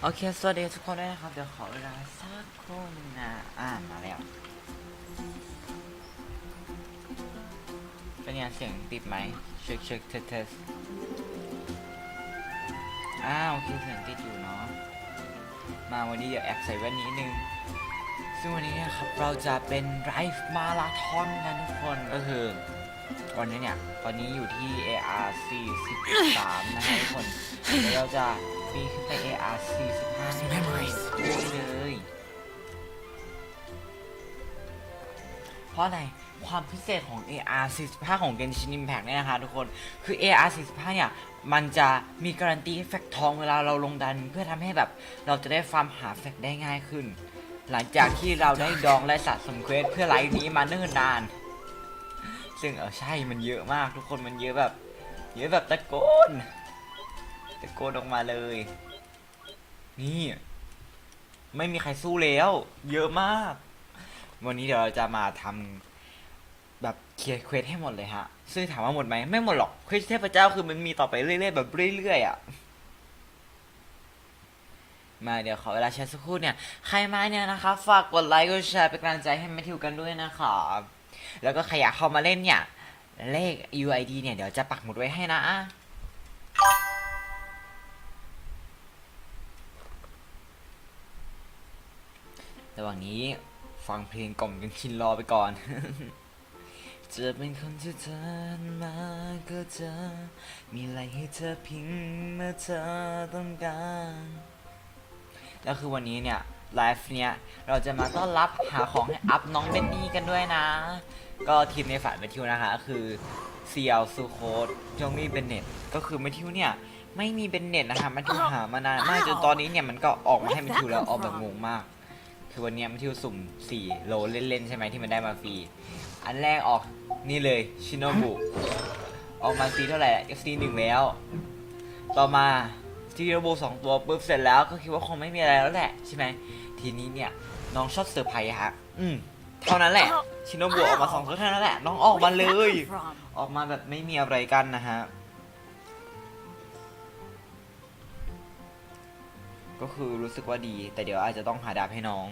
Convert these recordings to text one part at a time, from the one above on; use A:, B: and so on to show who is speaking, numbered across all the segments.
A: อเคสวัสดีทุกคนด้วยนะครับเดี๋ยวขอเวลาสักครู่นึงนะมาแล้วเป็นยังเสียงติดไหมเช็คเทสโอเคเสียงติดอยู่เนาะมาวันนี้เดี๋ยวแอบใส่แว่นนิดนึงซึ่งวันนี้นะครับเราจะเป็นไลฟ์มาราธอนกันทุกคนก็คือวันนี้เนี่ยตอนนี้อยู่ที่ AR43 นะครับทุกคนเดี๋ยวเราจะปีขึ้นไป AR45 เลยเพราะอะไรความพิเศษของ AR45 ของ Gemshim Impact เนี่ยนะคะทุกคนคือ AR45 เนี่ยมันจะมีการันตีแฟกทองเวลาเราลงดันเพื่อทำให้แบบเราจะได้ฟาร์มหาแฟกได้ง่ายขึ้นหลังจากที่เราได้ดองและสะสมเควสเพื่อไลฟ์นี้มาเนิ่นนานซึ่งใช่มันเยอะมากทุกคนมันเยอะแบบตะโกนออกมาเลยนี่ไม่มีใครสู้แล้วเยอะมากวันนี้เดี๋ยวเราจะมาทำแบบเคลียร์เควสให้หมดเลยฮะซึ่งถามว่าหมดไหมไม่หมดหรอกเควสเทพเจ้าคือมันมีต่อไปเรื่อยๆแบบเรื่อยๆมาเดี๋ยวขอเวลาแชร์สักครู่เนี่ยใครมาเนี่ยนะครับฝากกดไลค์กดแชร์เป็นกำลังใจให้แมทธิวกันด้วยนะครับแล้วก็ใครอยากเข้ามาเล่นเนี่ยเลข UID เนี่ยเดี๋ยวจะปักหมุดไว้ให้นะระหว่างนี้ฟังเพลงกล่อมกันชินรอไปก่อน จะเป็นคนที่เธอมาก็จะมีอะไรให้เธอพิงเมื่อเธอต้องการแล้วคือวันนี้เนี่ยไลฟ์เนี่ยเราจะมาต้อนรับหาของให้อัพน้องเบนนี่กันด้วยนะก็ทีมในฝันแมทธิวนะคะคือเซียวซูโคดจงมีเบนเน็ตก็คือแมทธิวเนี่ยไม่มีเบนเน็ตนะคะแมทธิวหามานานมากจนตอนนี้เนี่ยมันก็ออกมาให้แมทธิวแล้วออกแบบงงมากคือวันนี้แมทธิวสุ่ม4โลเล่นๆใช่ไหมที่มันได้มาฟรีอันแรกออกนี่เลยชิโนบุออกมาฟรีเท่าไหร่ FC 1แล้วต่อมาชิโนบุ2ตัวปุ๊บเสร็จแล้วก็คิดว่าคงไม่มีอะไรแล้วแหละใช่ไหมทีนี้เนี่ยน้องชอบเซอร์ไพรส์ฮะเท่านั้นแหละชิโนบุออกมา2ตัวเท่านั้นแหละน้องออกมาเลยออกมาแบบไม่มีอะไรกันนะฮะก็คือรู้สึกว่าดีแต่เดี๋ยวอาจจะต้องหาดาบให้น้อง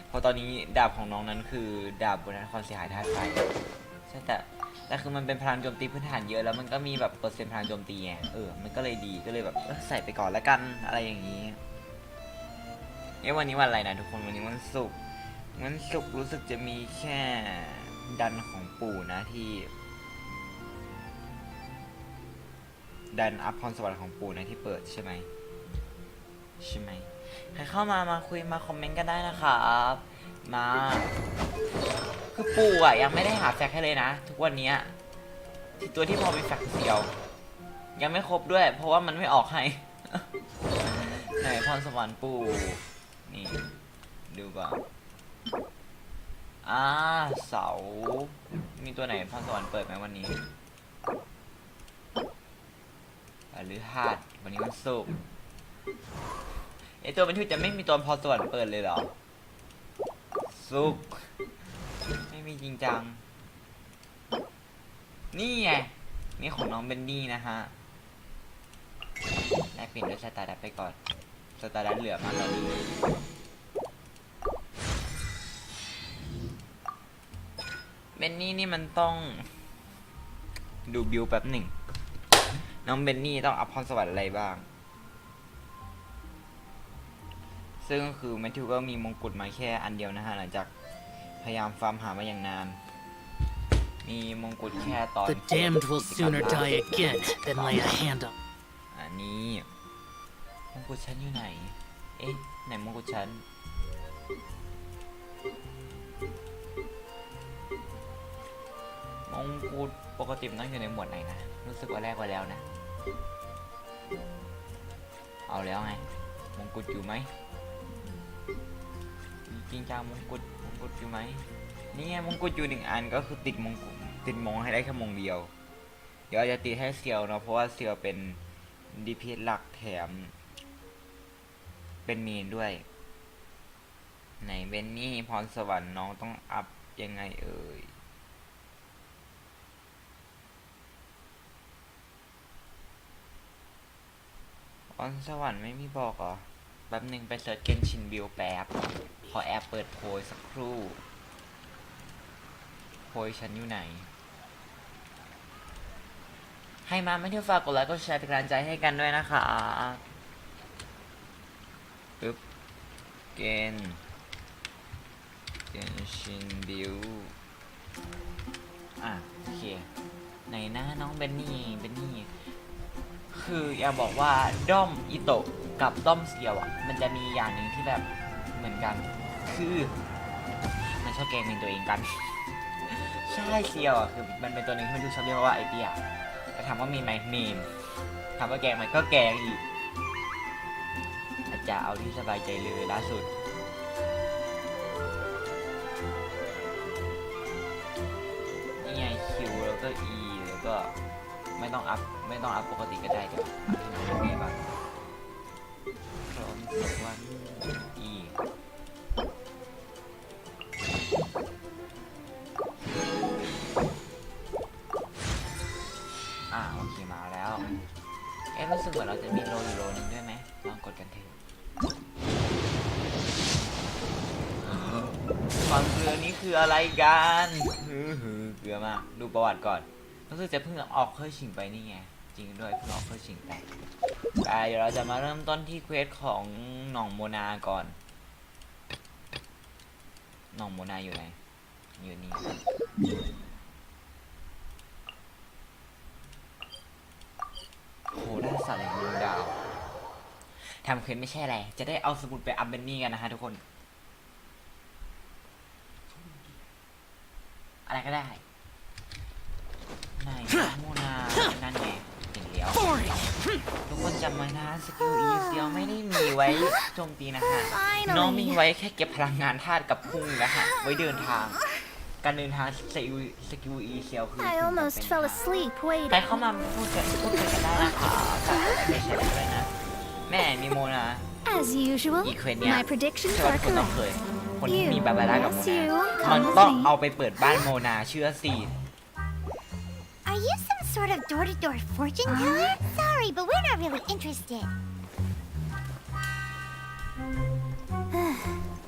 A: เพราะตอนนี้ดาบของน้องนั้นคือดาบบนความเสียหายธาตุไฟใช่แต่คือมันเป็นพลังโจมตีพื้นฐานเยอะแล้วมันก็มีแบบเปอร์เซ็นต์พลังโจมตีไงมันก็เลยดีก็เลยแบบใส่ไปก่อนแล้วกันอะไรอย่างนี้วันนี้วันอะไรนะทุกคนวันนี้วันศุกร์รู้สึกจะมีแค่ดันของปู่นะที่ดันอัพพรสวรรค์ของปู่นะที่เปิดใช่ไหมใครเข้ามาคุยมาคอมเมนต์กันได้นะครับมาคือปู่ยังไม่ได้หาแฟกให้เลยนะทุกวันนี้ตัวที่พอมีแฟกเดียวยังไม่ครบด้วยเพราะว่ามันไม่ออกให้ ไหนพรสวรรค์ปู่นี่ดูก่อนเสามีตัวไหนพรสวรรค์เปิดไหมวันนี้หรือหัดวันนี้วันศุกร์ตัวเป็นที่จะไม่มีตัวพรสวรรค์เปิดเลยเหรอศุกร์ไม่มีจริงจังนี่ไงนี่ของน้องเบนนี่นะฮะได้เปลี่ยนด้วยสตาร์ดับไปก่อนสตาร์ดับเหลือมาตอนนี้ บนนี่นี่มันต้องดูบิวแป๊บหนึ่งน้องเบนนี่ต้องอัพพรสวรรค์อะไรบ้างซึ่งคือแมทธิวก็มีมงกุฎมาแค่อันเดียวนะฮะหลังจากพยายามฟาร์มหามาอย่างนานมีมงกุฎแค่ตอน
B: The damned will sooner die again than lay a hand on
A: อันนี้มงกุฎฉันอยู่ไหนเอ๊ะไหนมงกุฎฉันมงกุฎปกติมันต้องอยู่ในหมวดไหนนะรู้สึกว่าแรกไว้แล้วนะเอาแล้วไงมงกุฎอยู่ไหมจริงจังมงกุฎอยู่ไหมนี่ไงมงกุฎอยู่1 อันก็คือติดมงให้ได้แค่มงเดียวเดี๋ยวจะติดให้เซียวเนาะเพราะว่าเซียวเป็นDPS หลักแถมเป็นเมนด้วยไหนเบนนี่พรสวรรค์น้องต้องอัพยังไงเอ่ยพรสวรรค์ไม่มีบอกเหรอแป๊บหนึ่งไปเสิร์ชเกนชินบิลแป๊บขอแอปเปิดโพยสักครู่โพยฉันอยู่ไหนให้มาไม่เที่ยวฝากกดไลค์กดแชร์เป็นกำลังใจให้กันด้วยนะคะปึ๊บเกนชินบิลโอเคไหนนะน้องเบนนี่คืออยากบอกว่าด้อมอิโตะกับด้อมเซียวอ่ะมันจะมีอย่างหนึ่งที่แบบเหมือนกันคือมันชอบแกล้งเป็นตัวเองกันใช่เซียวอ่ะคือมันเป็นตัวหนึ่งที่มันดูชอบเรียกว่าไอเดียแต่ถามว่ามีไหมมีถามว่าแกล้งไหมก็แกล้งอีกอาจจะเอาที่สบายใจเลยล่าสุดนี่ไงคิวแล้วก็ E แล้วก็ไม่ต้องอัพปกติก็ได้เดี๋ยวอัพให้น้องเป็นไงบ้างพร้อมสักวันEโอเคมาแล้วรู้สึกเหมือนเราจะมีโลอยู่โลนึงด้วยไหมลองกดกันเถอะความเกลือนี้คืออะไรกันเกลือมากดูประวัติก่อนรู้สึกจะเพิ่งออกเคยชิงไปนี่ไงจริงด้วยเพิ่งออกเคยชิงไปเดี๋ยวเราจะมาเริ่มต้นที่เควสของหนองโมนาก่อนหนองโมนาอยู่ไหนอยู่นี่โหได้สัตว์อย่างดวงดาวทำเควสไม่ใช่อะไรจะได้เอาสมุดไปอัพเบนนี่กันนะฮะทุกคนอะไรก็ได้ไหนโมนานั่นไงเห็นแล้วทุกคนจำไว้นะสกิลอีเซียวไม่ได้มีไว้โจมตีนะฮะน้องมีไว้แค่เก็บพลังงานธาตุกับพุ่งนะฮะไว้เดินทางการเดินทางสกิลอีเซียวคือใครเข้ามาพูดกันได้นะคะไม่ใช่เลยนะแม่มีโมนาอีเควสเนี้ยใช่ว่าคนต้องเคยคนที่มีบาบาร่ากับโมนามันต้องเอาไปเปิดบ้านโมนาเชื่อสิ
C: Are you some sort of door-to-door fortune teller? Sorry, but we're not really interested.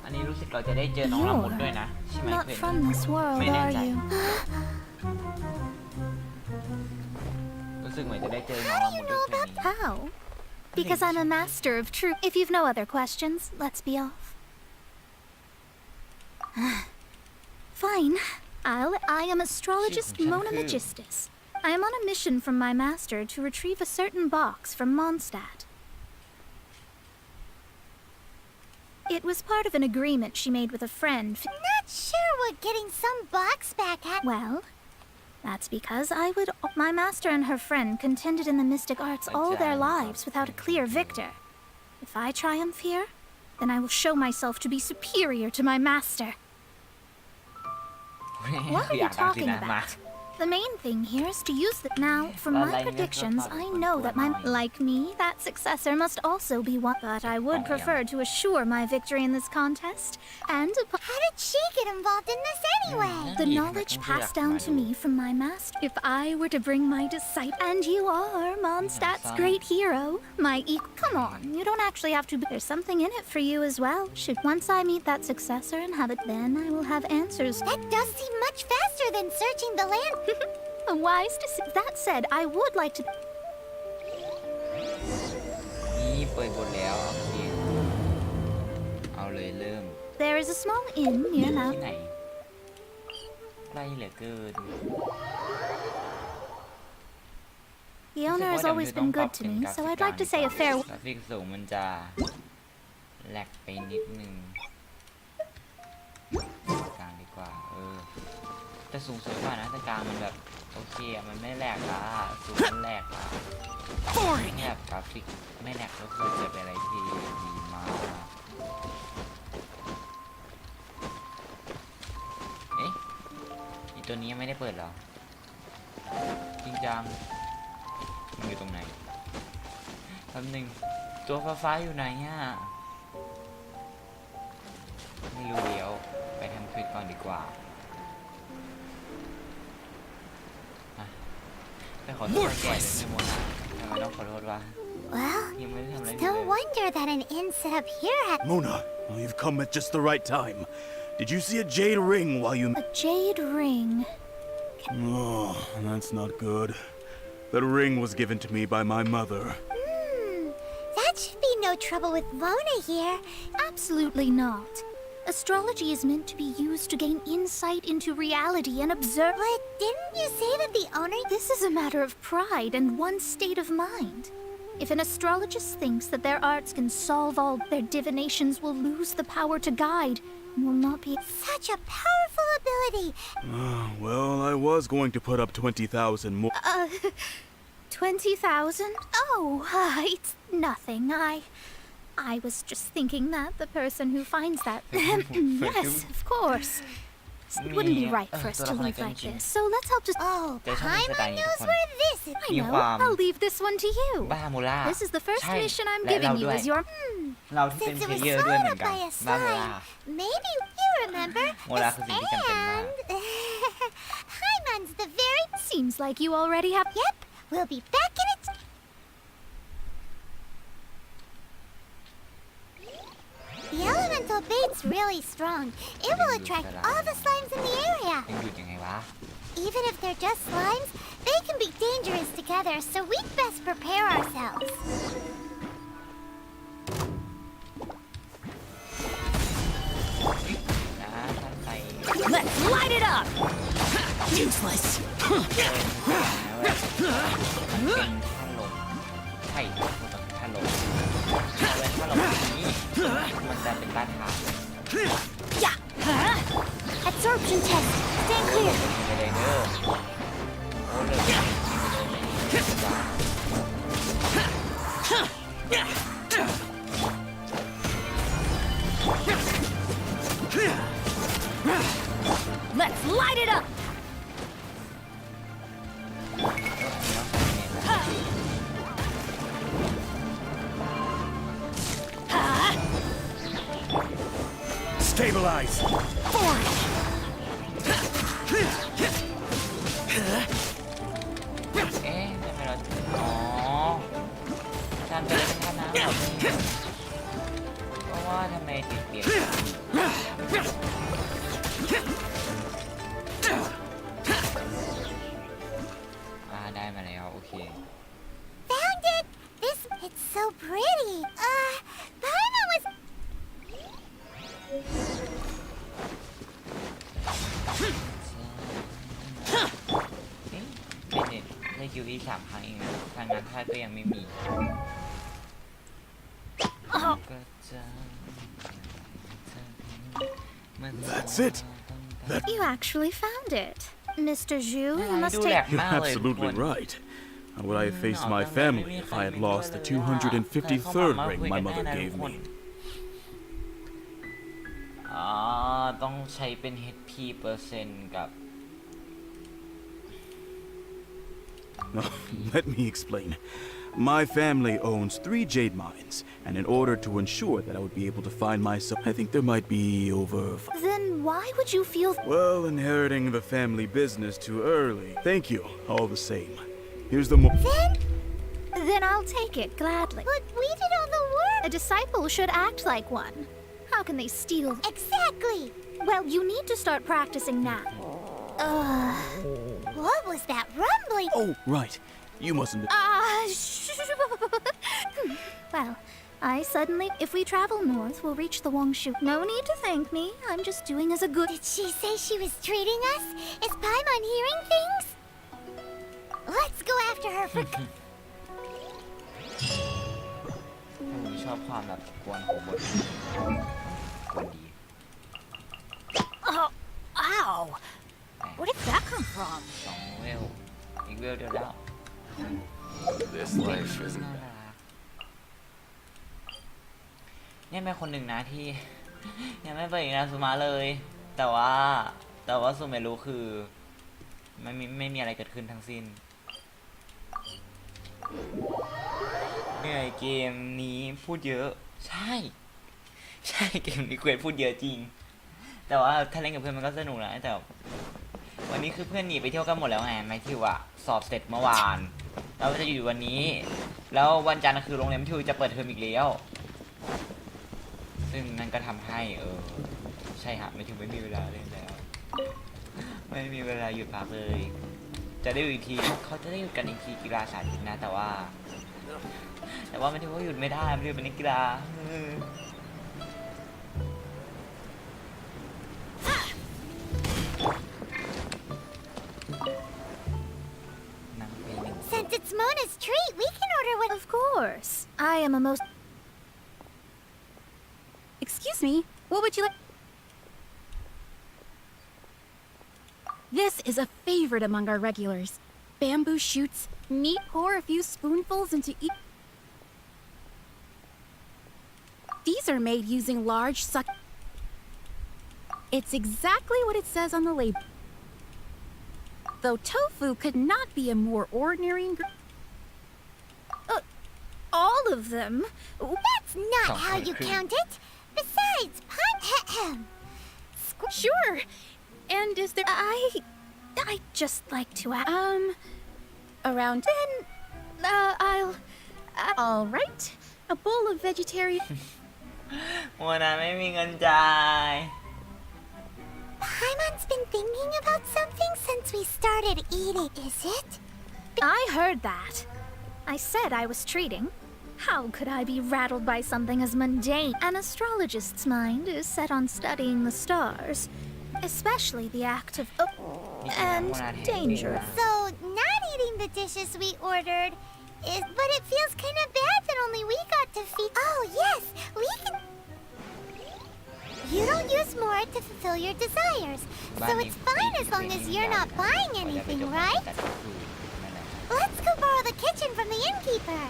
A: อันนี้รู้สึกเราจะได้เจอน้องละมุนด้วยนะใช่ไหมเพื่อนไม่แน่ใจรู้สึกเหมือนจะได้เจอน้องละมุนด้วยเพื่อนนี้
C: How? Because I'm a master of truth. If you've no other questions, let's be off. Fine. I am astrologist Mona Magistus. I am on a mission from my master to retrieve a certain box from Mondstadt. It was part of an agreement she made with a friend. Not sure what getting some box back at. Well, that's because my master and her friend contended in the mystic arts all their lives without a clear victor. If I triumph here, then I will show myself to be superior to my master. What are you talking about? The main thing here is to use the now. From my predictions, I know that like me, that successor must also be one. But I would prefer to assure my victory in this contest. And how did she get involved in this anyway? The knowledge passed down to me from my master. If I were to bring my disciple, and you are Mondstadt's great hero, come on, you don't actually have to. There's something in it for you as well. Should once I meet that successor and have it, then I will have answers. That does seem much faster than searching the land. A wise decision. That said, I would like to.
A: นี่เปิดบทแล้วโอเคเอาเลยเริ่ม
C: There is a small inn near
A: ที่
C: now.
A: ไหนใกล้เหลือเกิน
C: The owner has always been good to me, so I'd like to say a
A: ก
C: farewell.
A: ราฟิกสูงมันจะแหลกไปนิดนึงกลางดีกว่าแต่สูงสวยกว่านะแต่กลางมันแบบโอเคมันไม่แหลกละสูงมันแหลกละแบบกราฟิกไม่แหลกก็คือจะเป็นอะไรที่ดีมากเอ๊ะอีตัวนี้ยังไม่ได้เปิดเหรอจริงจังมันอยู่ตรงไหนแป๊บนึงตัวฟ้าๆอยู่ไหนอ่ะไม่รู้เดี๋ยวไปทำคลิปก่อนดีกว่าไปขอโทษแกเลยไม่โมนาทำไมต้องขอโทษวะ
C: Well,
A: ยังไม่ได้ทำอะไร
C: it's
A: ผิด
C: no
A: เลย
C: wonder that an inn set up here at
D: Mona, well, you've come at just the right time. Did you see a jade ring while you...
C: a jade ring.
D: Oh, that's not good. That ring was given to me by my mother.
C: That should be no trouble with Mona here. Absolutely not. Astrology is meant to be used to gain insight into reality and observe. But didn't you say that the owner? This is a matter of pride and one's state of mind. If an astrologist thinks that their arts can solve all, their divinations will lose the power to guide and will not be such a powerful ability.
D: Well, I was going to put up 20,000 more.
C: 20,000? Oh, it's nothing. I was just thinking that the person who finds that. Yes, of course. It wouldn't be right for us to leave like this. So let's help just. Oh, Paimon knows where this is. I know. I'll leave this one to you.
A: บ้ามูล่า
C: This is the first
A: ใช่
C: mission I'm
A: และ
C: giving
A: เรา
C: you
A: ด้วย
C: as your.
A: เราที่เป็น
C: Since
A: เพ
C: it
A: ล
C: was
A: เยอร์ด้วยเหมือน
C: swallowed
A: กัน
C: by a
A: บ้ามูล่า
C: slime, maybe you remember.
A: โมล่าคือสิ่งที่จำเป็นมาก
C: Paimon's the very. Seems like you already have. Yep, we'll be back in it. The elemental bait's really strong. It will attract all the slimes in the area.
A: ยังหยุดยังไงวะ
C: Even if they're just slimes, they can be dangerous together, so we'd best prepare ourselves.
A: นะท่านไป
B: Let's light it up! Useless!
A: เป็นท่านลมใช่ท่านลมเอาไว้ท่านลมนี้มันจะเป็นบ้านทาง
C: Absorption test. Stand clear.
A: ไปเลยเด้อโอ้เลย
B: Let's light it up!
D: Stabilize!
B: Forward!
A: เอ๊ะทำไมเราอ๋ออาจารย์ไปเลยเป็นท่าน้ำเหรอเพราะว่าทำไมติดเปียกได้มาแล้วโอเค
C: Found it. It's so pretty. Paimon was.
A: ได้คิวอี3 ครั้งเองนะทางงานท่าก็ยังไม่มี
D: That's it.
C: You actually found it. Mr. Zhu, you must
A: ดูแหล
C: take.
A: กมากเลย
D: Absolutely right. How would I have faced my family if I had lost the 253rd ring my mother gave me?
A: ต้องใช้เป็น HP เปอร์เซ็นต์กับ
D: Let me explain. My family owns 3 jade mines, and in order to ensure that I would be able to find myself, I think there might be over...
C: Then why would you feel...
D: Well, inheriting the family business too early. Thank you, all the same. Here's the
C: Then I'll take it gladly. But we did all the work. A disciple should act like one. How can they steal? Exactly. Well, you need to start practicing now. What was that rumbling?
D: Oh, right. You mustn't...
C: Well, if we travel north, we'll reach the Wongshu. No need to thank me. I'm just doing as a good... Did she say she was treating us? Is Paimon hearing things? Let's go after her for...
A: ผมชอบความแบบกวนของบทกวนดี
B: Oh, ow! Where did that come from?
A: 2 เวลอีกเวลเดียวแล้ว
D: This life isn't
A: น่ารักเนี่ยแม่คนหนึ่งนะที่ ยังไม่เปิดอินาซุมะเลย แต่ว่าซูเมรุคือไม่มีอะไรเกิดขึ้นทั้งสิ้นเนี่ยเกมนี้พูดเยอะใช่เกมนี้เควสพูดเยอะจริง แต่ว่าถ้าเล่นกับเพื่อนมันก็สนุกนะแต่วันนี้คือเพื่อนหนีไปเที่ยวกันหมดแล้วไงแมทธิวอะสอบเสร็จเมื่อวานเราจะอยู่วันนี้แล้ววันจันทร์คือโรงเรียนแมทธิวจะเปิดเทอมอีกแล้วซึ่งนั่นก็ทำให้ใช่ฮะแมทธิวไม่มีเวลาเล่นแล้วไม่มีเวลาหยุดพักเลยจะได้หยุดอีกทีเขาจะได้หยุดกันอีกทีกีฬาสาธิตนะแต่ว่าแมทธิวก็หยุดไม่ได้แมทธิวเป็นนักกีฬา
C: Since it's Mona's treat, we can order what... Of course. I am a most...
E: Excuse me, what would you like? This is a favorite among our regulars. Bamboo shoots, neat pour a few spoonfuls into each... These are made using large suck... It's exactly what it says on the label. Though tofu could not be a more ordinary
C: all of them? That's not how you
A: cream.
C: count it. Besides,
E: Sure. And is there...
C: I just like to ask...
E: Around...
C: Then, I'll...
E: All right. A bowl of vegetarian...
A: โมนาไม่มีเงินจ่าย
C: Paimon's been thinking about something since we started eating, is it? I heard that. I said I was treating. How could I be rattled by something as mundane? An astrologist's mind is set on studying the stars, especially the act of... and danger. So, not eating the dishes we ordered is... But it feels kind of bad that only we got to feed... Oh, yes, we can... You don't use more to fulfill your desires, so it's fine as long as you're not buying anything, right? Let's go borrow the kitchen from the innkeeper.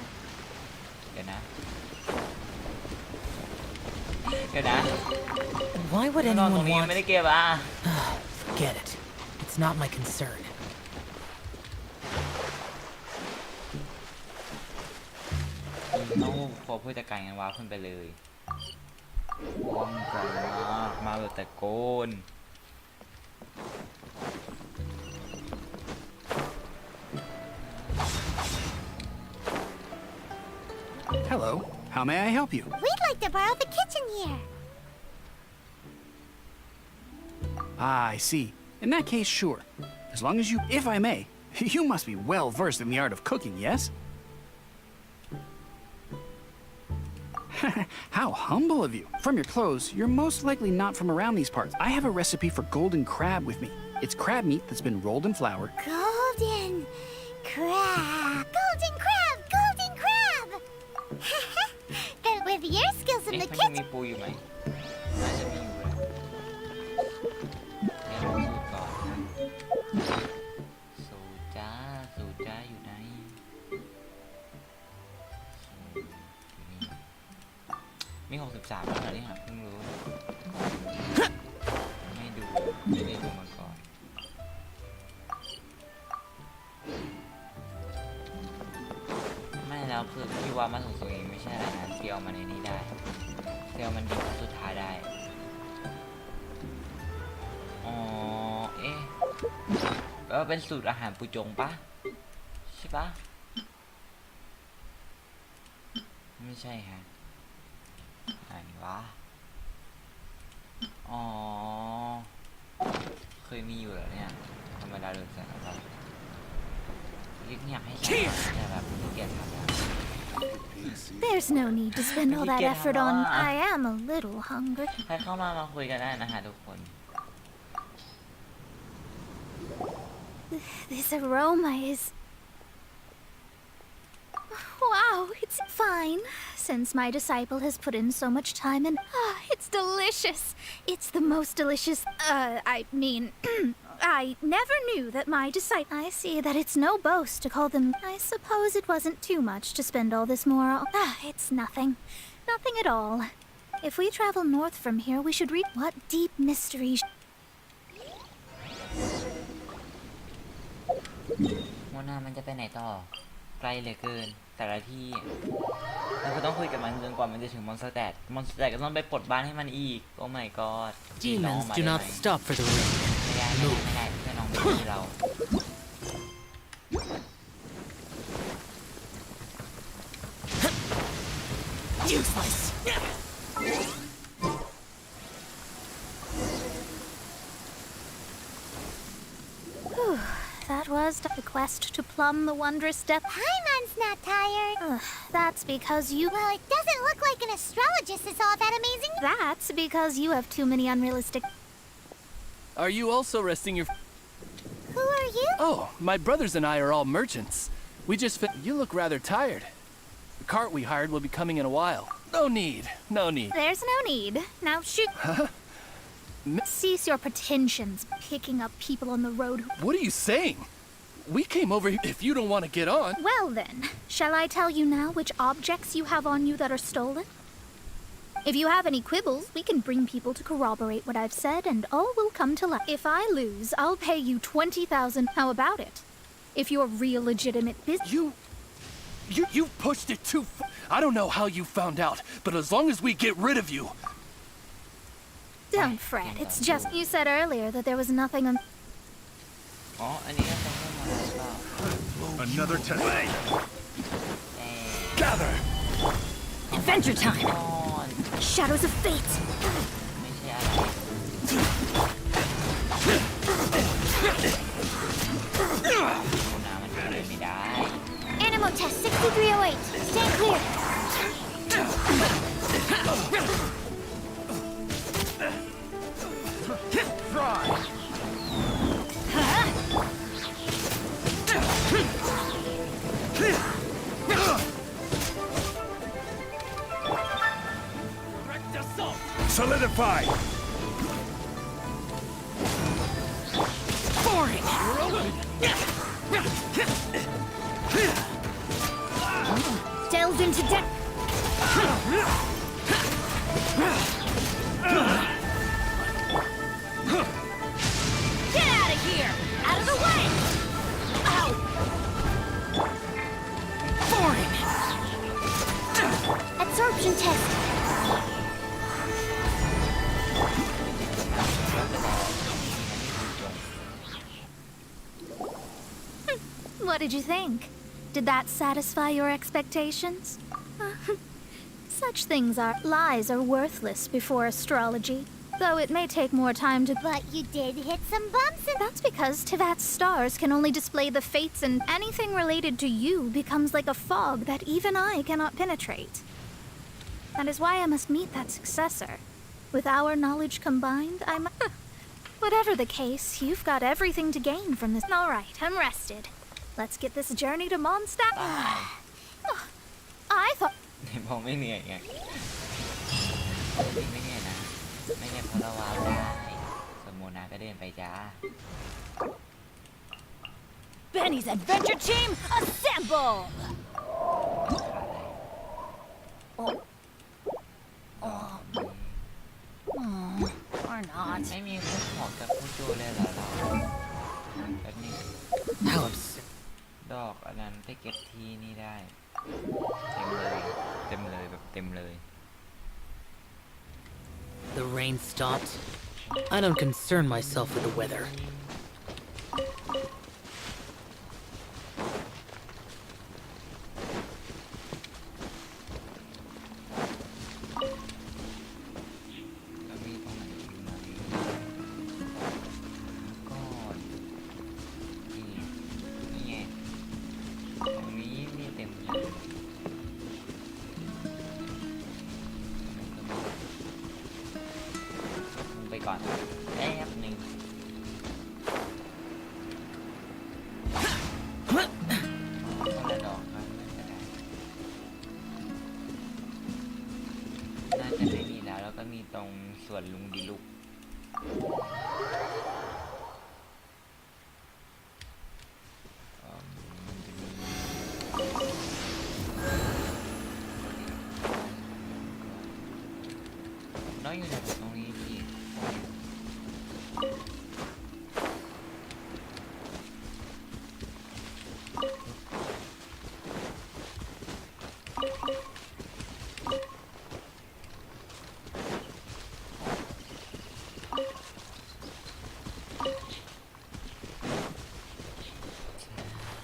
A: เดี๋ยวนะ
B: Why would
A: นอนตรง
B: anyone
A: นี้
B: want...
A: ไม่ได้เก็บอ่ะ
B: Forget it. It's not my concern.
A: ต้องพอผู้จัดการกันว้าขึ้นไปเลยว่องไวมาแบบตะโกน
F: Hello. How may I help you?
C: We'd like to borrow the kitchen here.
F: Ah, I see. In that case, sure. As long as you... If I may, you must be well versed in the art of cooking, yes? How humble of you. From your clothes, you're most likely not from around these parts. I have a recipe for golden crab with me. It's crab meat that's been rolled in flour.
C: Golden crab. Golden crab. Golden crab. Then with your skills in
A: เอ๊ะ
C: the
A: มันยัง
C: kitchen...
A: มีปูอยู่ไหมน่าจะมีอยู่แล้วให้เราสูตรก่อนนะสูตรจ้าอยู่ไหนมี 63แล้วเหรอเนี่ยเพิ่งรู้ไม่ได้ดูมาก่อน ลมันในนี้ได้เซลมันดีสุดท้ายได้อ๋อเอ๊ะแปลว่าเป็นสูตรอาหารปูจงปะใช่ปะไม่ใช่ฮะอะไรวะอ๋อเคยมีอยู่แล้วเนี่ยธรรมดาเดินใส่แล้วแบบอยากให้ใช้แต่แบบเกลียดทำนะ
C: There's no need to spend all that effort on. I am a little hungry.
A: ใครเข้ามาคุยกันได้นะฮะทุกคน
C: This aroma is... Wow, it's fine. Since my disciple has put in so much time and... it's delicious. It's the most delicious... I mean... I never knew that my disciple... I see that it's no boast to call them... I suppose it wasn't too much to spend all this moral... it's nothing. Nothing at all. If we travel north from here, we should read... What deep mystery...
A: โมนามันจะไปไหนต่อไกลเหลือเกินแต่ละที่เราก็ต้องคุยกับมันจนกว่ามันจะถึงมอนสเตทก็ต้องไปปลดบ้านให้มันอีกโอ้ my god
B: Demons do not stop for the rain.
A: ไม่ได้เพื่อนน้องไม่มีเรา
B: Useless.
C: That was the quest to plumb the wondrous depth.
G: Paimon's not tired.
C: That's because you...
G: Well, it doesn't look like an astrologist is all that amazing.
C: That's because you have too many unrealistic...
H: Are you also resting your...
G: Who are you?
H: Oh, my brothers and I are all merchants. We just You look rather tired. The cart we hired will be coming in a while. No need.
C: There's no need. Now shoot. Cease your pretensions, picking up people on the road who...
H: What are you saying? We came over here if you don't want to get on.
C: Well then, shall I tell you now which objects you have on you that are stolen? If you have any quibbles, we can bring people to corroborate what I've said and all will come to light. If I lose, I'll pay you 20,000. How about it? If you're real legitimate business...
H: You pushed it too far. I don't know how you found out, but as long as we get rid of you...
C: Don't fret, it's just... You said earlier that there was nothing on...
A: อ๋ออันนี้ก็ต้องมาแล้วก็
D: Another test.
H: Gather!
B: Adventure time.
A: ก่อน
C: Shadows of fate!
A: ไม่ใช่อะไรโมนามันเดินไม่ได้
G: Animal test 6308. Stand clear.
D: Solidify.
B: Boring.
C: Delve into depth!
E: Get out of here! Out of the way! Ow!
B: Boring.
G: Absorption test.
C: What did you think? Did that satisfy your expectations? Such things are... Lies are worthless before astrology, though it may take more time to...
G: But you did hit some bumps and...
C: That's because Tivat's stars can only display the fates and anything related to you becomes like a fog that even I cannot penetrate. That is why I must meet that successor. With our knowledge combined, I'm... Whatever the case, you've got everything to gain from this. All right, I'm rested. Let's get this journey to Mondstadt. I thought...
A: มองไม่เหนื่อยไงไม่เหนื่อยนะไม่เหนื่อยเพราะเราวาวได้ส่วนโมนาก็เดินไปจ้า
E: Benny's adventure team, assemble! Or not.
A: ไม่มีคนขอกับผู้จูเลยเหรอเราแบบนี้
B: How absurd.
A: ดอกอันนั้นไปเก็บที่นี่ได้ เต็มเลยแบบเต็มเลย
B: The rain stopped. I don't concern myself with the weather.
A: แล้วมีตรงไหนอีกไหมก็นี่ไงตรงนี้มีเต็มเลยไปก่อนแป๊บหนึ่งคนละดอกครับน่าจะไม่มีแล้วก็มีตรงส่วนลุงดีลุกมันจะมีน้อยอยู่แต่ตรงนี้พี่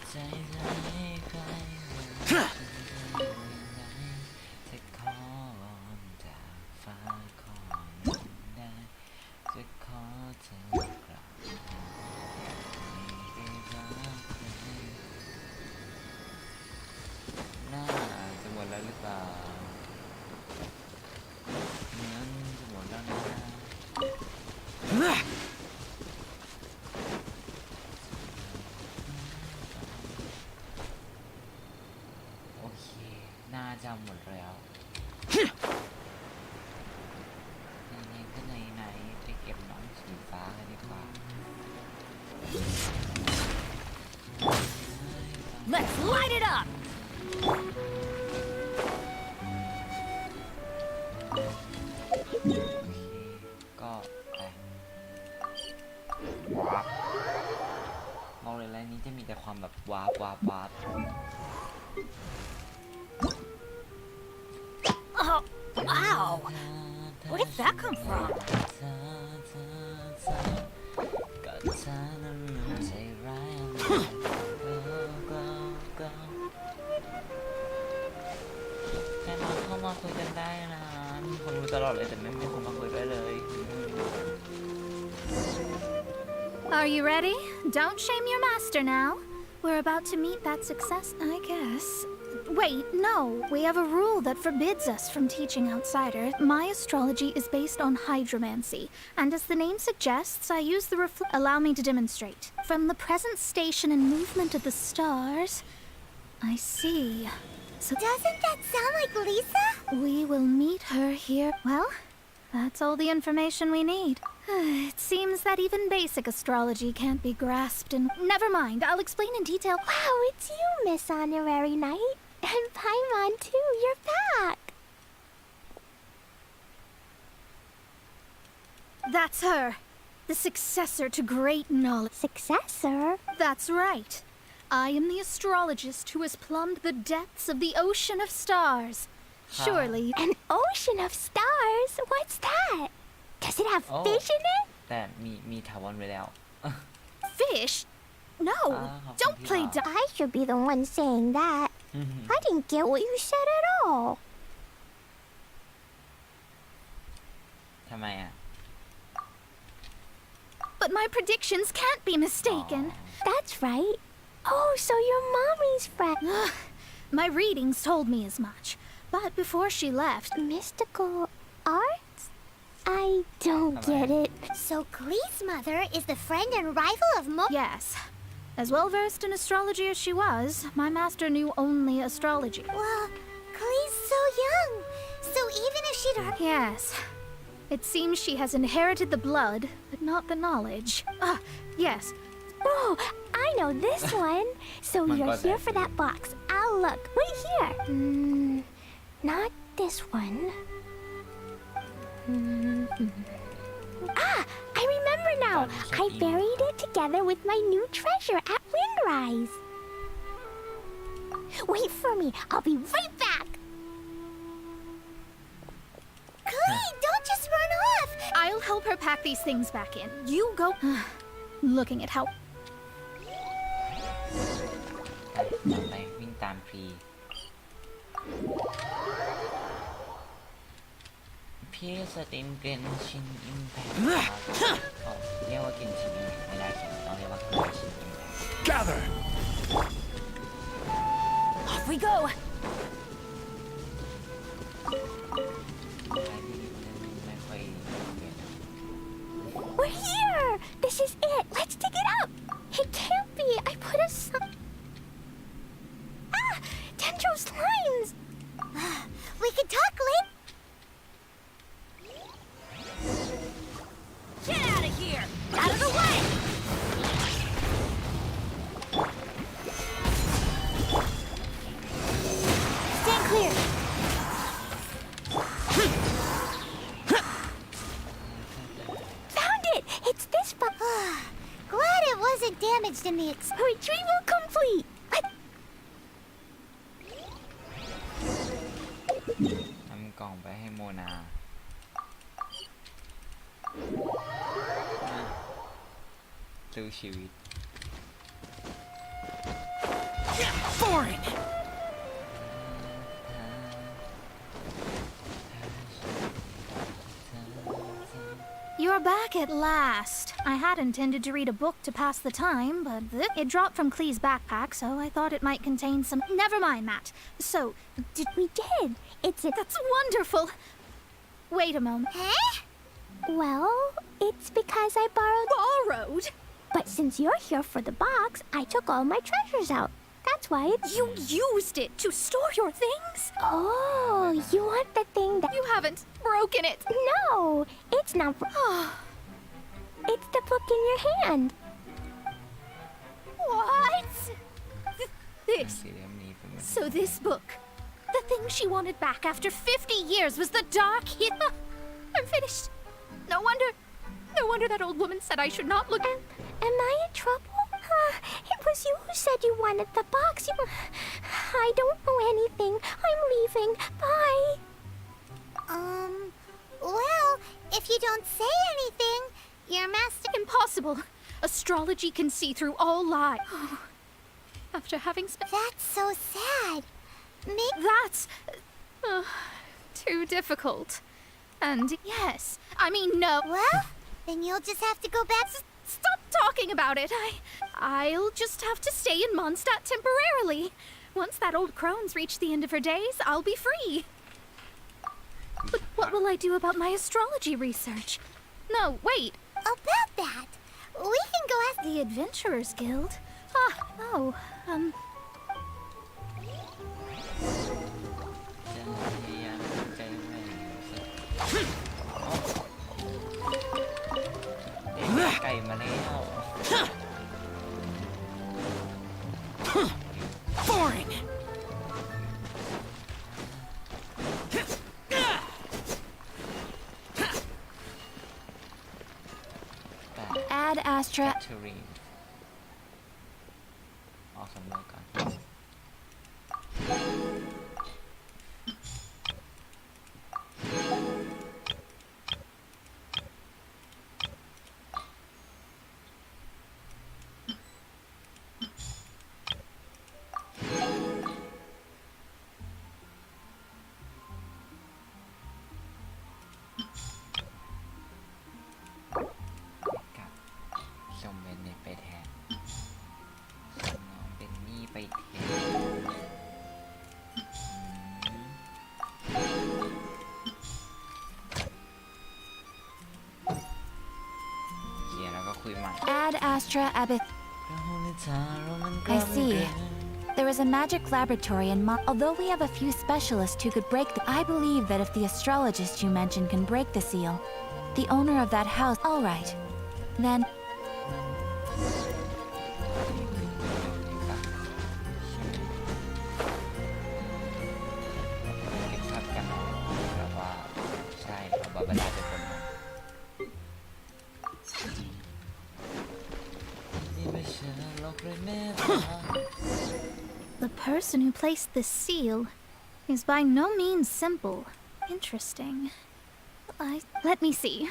A: ใจร้ายใครจะขอวอนจากฟ้าของได้จะขอเธอกลับไม่ได้รักใครน่าจะหมดแล้วหรือเปล่าเหมือนจะหมดแล้วนะโอเคน่าจะหมดแล้วไหนๆก็ไหนๆไปเก็บน้องสีฟ้ากันดีกว่า
E: Let's light it up!
A: โอเคก็ไปวาร์ปมองเลยแล้วนี้จะมีแต่ความแบบวาร์ป
E: Oh, wow! Where did that come from?
A: ก็เธอนั้นใจร้ายแค่มาเข้ามาคุยกันได้นะมีคนรู้ตลอดเลยแต่ไม่มีคนมาคุยด้วยเลย
C: Are you ready? Don't shame your master now. We're about to meet that success, I guess. Wait, no. We have a rule that forbids us from teaching outsiders. My astrology is based on hydromancy, and as the name suggests, I use the Allow me to demonstrate. From the present station and movement of the stars, I see. So
G: Doesn't that sound like Lisa?
C: we will meet her here. Well, that's all the information we need. It seems that even basic astrology can't be grasped in. Never mind, I'll explain in detail.
G: Wow, it's you, Miss Honorary Knight. And Paimon, too. You're back.
C: That's her. The successor to great knowledge.
G: Successor?
C: That's right. I am the astrologist who has plumbed the depths of the ocean of stars. Surely.
G: An ocean of stars? What's that? Does it have
A: Oh.
G: fish in it?
A: แต่มีถาวรไว้แล้ว
C: Fish? No, don't play dumb.
G: I should be the one saying that. I didn't get what you said at all.
A: ทำไมอ่ะ
C: But my predictions can't be mistaken.
G: That's right. Oh, so you're Mommy's friend.
C: My readings told me as much. But before she left,
G: Mystical arts? I don't get it. So Glee's mother is the friend and rival of
C: yes, as well versed in astrology as she was, my master knew only astrology.
G: Well, Glee's so young. So even if she'd heard...
C: Yes, it seems she has inherited the blood, but not the knowledge. Yes.
G: Oh, I know this one. So
A: My
G: you're
A: God,
G: here
A: that
G: for that box. I'll look. Wait here. Not this one. Ah, I remember now. I buried it together with my new treasure at Windrise. Wait for me. I'll be right back. Clee, don't just run off.
C: I'll help her pack these things back in. You go. Looking at how.
A: ต่อไปวิ่งตามพรีพี่สตรีมเกนชินอิมแพคเรียกว่าเกนชินอิมแพคไม่ได้ใช่ไหมต้องเรียกว่าเกนชินอิมแพค
F: Gather!
E: Off we go!
A: ไม่ค่อยเก่ง
G: We're here. This is it. Let's dig it up. It can't be. I put a sign. Ah, Dendro slimes. We can talk later.
E: Get out of here! Out of the way!
G: Stand clear. Found it. It's this box. Glad it wasn't damaged in the retrieval complete.
A: ทำกล่องไปให้โมนาสู้ชีวิต
F: Foreign!
C: You're back at last. I had intended to read a book to pass the time, but it dropped from Clee's backpack, so I thought it might contain some. Never mind that. So,
G: We did. It's a.
C: that's wonderful. Wait a moment.
G: Huh? Well, it's because I borrowed. But since you're here for the box, I took all my treasures out. That's why it's.
C: You used it to store your things?
G: Oh, you want the thing that.
C: You haven't broken it.
G: No, it's not. It's the book in your hand.
C: What? This.
A: สีเล่มนี้เป็น
C: So this book, the thing she wanted back after 50 years was the dark hit. I'm finished. No wonder that old woman said I should not look.
G: Am I in trouble? It was you who said you wanted the box. I don't know anything. I'm leaving. Bye. Well, if you don't say anything, your master.
C: Impossible. Astrology can see through all lies. After having spent.
G: That's so sad.
C: That's too difficult. And yes, I mean no.
G: Well, then you'll just have to go back.
C: Stop talking about it. I'll just have to stay in Mondstadt temporarily. Once that old crone's reached the end of her days, I'll be free. But what will I do about my astrology research? No, wait.
G: About that, we can go ask.
C: The Adventurers Guild? Oh,
A: จะพยายามใจไม่เด็กไก่มาแล้ว
F: Foreign!
E: Ad Astra.
A: แคทเธอรีนออกสำรวจก่อน กับส่งเบนเน็ตไปแทนส่งน้องเบนนี่ไปแทนเขียนแล้วก็คุยใหม่
E: Ad Astra Abyss. I see. There is a magic laboratory in Although we have a few specialists who could break the. I believe that if the astrologist you mentioned can break the seal, the owner of that house. All right. Then.
A: เก็บภาพจำแบบว่าใช่บาบาร่าเป็นคนทำนี่ไม่ใช่หรอกเลยแม่
C: The person who placed this seal is by no means simple. Interesting. Let me see.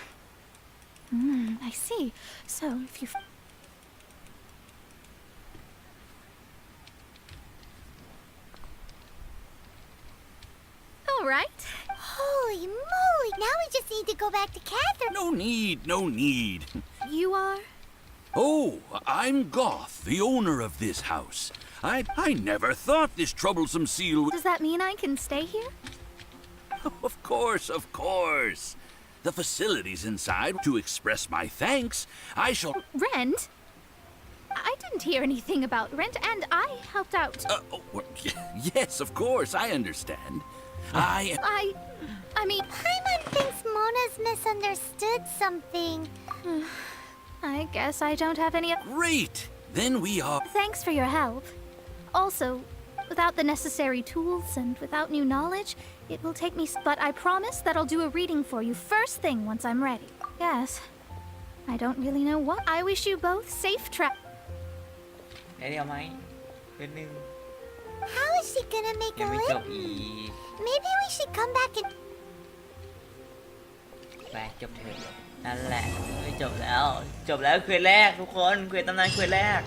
C: I see. So if you... All right.
G: Holy moly, now we just need to go back to Catherine.
I: No need, no need.
C: You are?
I: Oh, I'm Goth, the owner of this house. I never thought this troublesome seal would...
C: Does that mean I can stay here?
I: Of course, of course. The facilities inside. To express my thanks, I shall...
C: Rent? I didn't hear anything about rent, and I helped out.
I: Yes, of course, I understand. I
C: mean...
G: Paimon thinks Mona's misunderstood something.
C: I guess I don't have any...
I: Great! Then we are...
C: Thanks for your help. Also, without the necessary tools and without new knowledge, it will take me... But I promise that I'll do a reading for you first thing once I'm ready. Yes. I don't really know what... I wish you both safe travel.
A: ได้เดียวไหมคืนนึง
G: How is she gonna make
A: ยั
G: a
A: งไม่จบ
G: living?
A: อีก
G: Maybe we should come back and...
A: ไปจบเถอะนั่นแหละเฮ้ยจบแล้วคืนแรกทุกคนคืนตำนานคืนแรก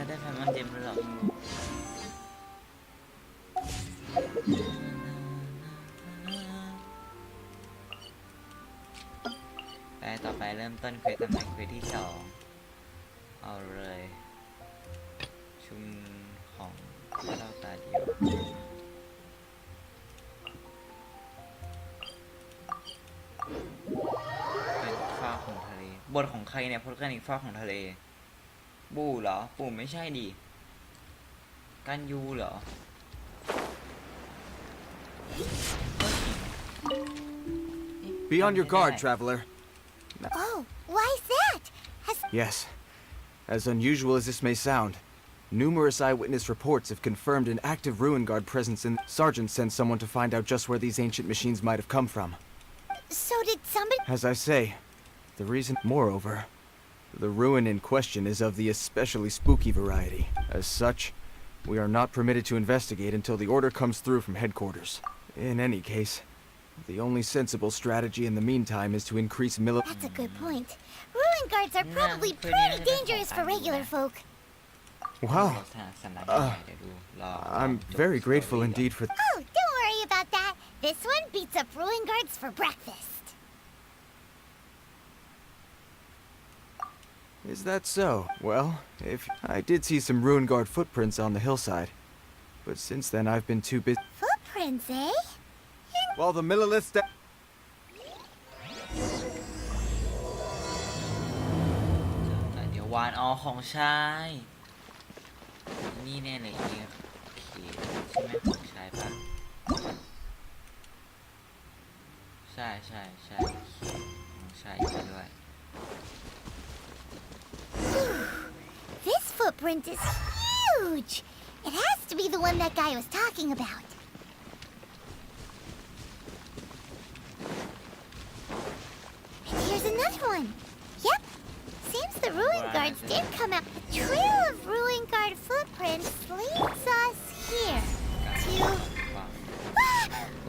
A: ได้แฟนมันเต็มเลยหรอไปต่อไปเริ่มต้นเควสตำแหน่งเควสที่2เอาเลยชุมของเล่าตาเดียวเป็นฟ้าของทะเลบทของใครเนี่ยพจน์กันอีกฟ้าของทะเลบูเหรอปู่ไม่ใช่ดิกันยูเหรอ
J: Be on your guard, traveler.
G: Oh, why is that?
J: Yes. As unusual as this may sound, numerous eyewitness reports have confirmed an active ruin guard presence in... Sergeant sent someone to find out just where these ancient machines might have come from.
G: So did somebody...
J: As I say, the reason... Moreover, the ruin in question is of the especially spooky variety. As such, we are not permitted to investigate until the order comes through from headquarters. In any case, the only sensible strategy in the meantime is to increase
G: That's a good point. Ruin guards are probably pretty dangerous for regular folk.
J: Wow. I'm very grateful indeed for...
G: Oh, don't worry about that. This one beats up ruin guards for breakfast.
J: Is that so? Well, if... I did see some ruin guard footprints on the hillside. But since then I've been too busy...
G: Footprints, eh?
J: While the millilist...
A: เดี๋ยววานออของชายนี่แน่เลยเขียใช่ไหมของชายปะใช่ของชายอยู่ด้วย
G: This footprint is huge. It has to be the one that guy was talking about. And here's another one. Yep. Seems the ruin guards did come out. The trail of ruin guard footprints leads us here to... Ah!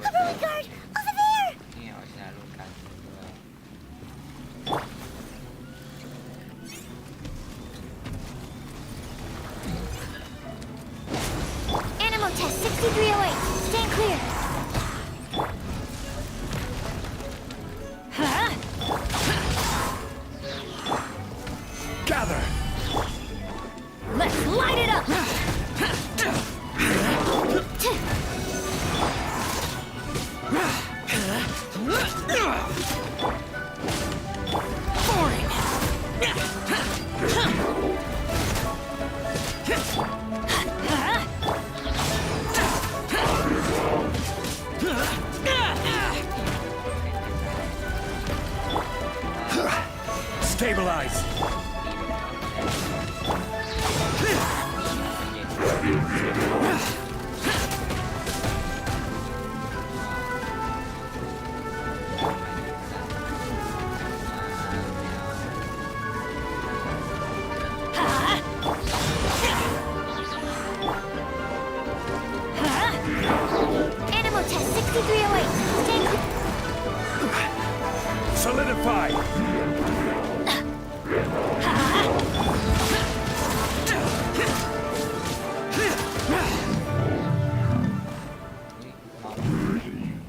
G: A ruin guard! Over there!
A: นี่เอาชนะรุ่นกันด้วย
G: Animal test 6308. Stand clear.
F: Gather!
G: Let's light it up!
F: Stabilize!
I: solidified!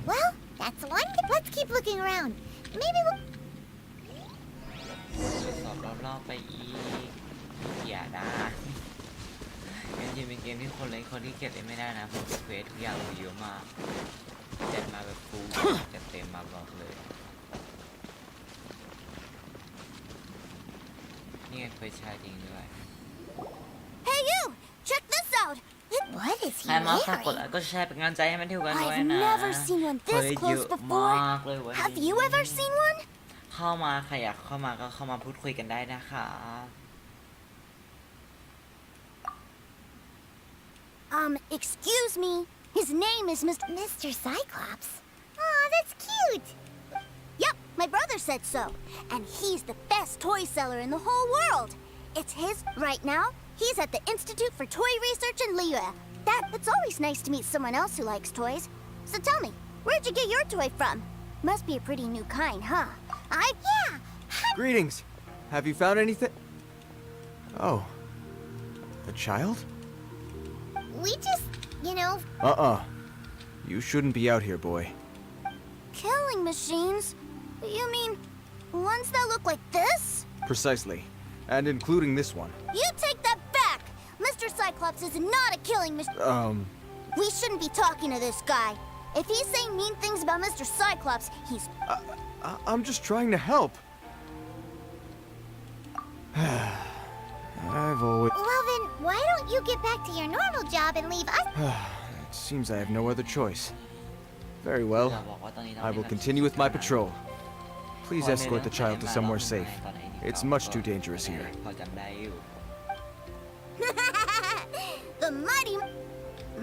G: Well, that's one. Let's keep looking around. Maybe we'll...
A: สอบรอบๆไปอีกอย่านะจริงๆเป็นเกมที่คนเล่นคนที่เก็บเล่นไม่ได้นะผมเควสทุกอย่างเยอะมากจัดมาแบบฟูลจัดเต็มมาบอกเลยนี่ไงเควสชายจริงด้วย
G: Hey, you! Check this out! What is
A: ใคร
G: he
A: มาฝากกด
G: wearing?
A: ไลค์ก็แชร์เป็นกำลังใจให้มันเที่ยวกันด้วย
G: I've
A: นะ
G: never seen one
A: เฮ้ย
G: this
A: เย
G: close
A: อะ
G: before.
A: มากเลยวันนี้
G: Have you ever seen one?
A: เข้ามาใครอยากเข้ามาก็เข้ามาพูดคุยกันได้นะคะ
G: Excuse me. His name is Mr. Cyclops. Aw, that's cute. Yep, my brother said so. And he's the best toy seller in the whole world. It's his right now. He's at the Institute for Toy Research in Liyue. It's always nice to meet someone else who likes toys. So tell me, where'd you get your toy from? Must be a pretty new kind, huh? Yeah.
J: Greetings. Have you found anything? Oh. A child?
G: We just,
J: You shouldn't be out here, boy.
G: killing machines? You mean ones that look like this?
J: Precisely. And including this one.
G: You take that back! Mr. Cyclops is not a killing machine. We shouldn't be talking to this guy. If he's saying mean things about Mr. Cyclops, he's...
J: I'm just trying to help. I've always...
G: Well then, why don't you get back to your normal job and leave us?
J: It seems I have no other choice. Very
A: อย่า
J: well.
A: บอกว่าตอนนี้เรา
J: I will continue with my patrol. Please escort the child to somewhere safe. It's much too dangerous here.
A: พอจำได้อยู่
G: The mighty...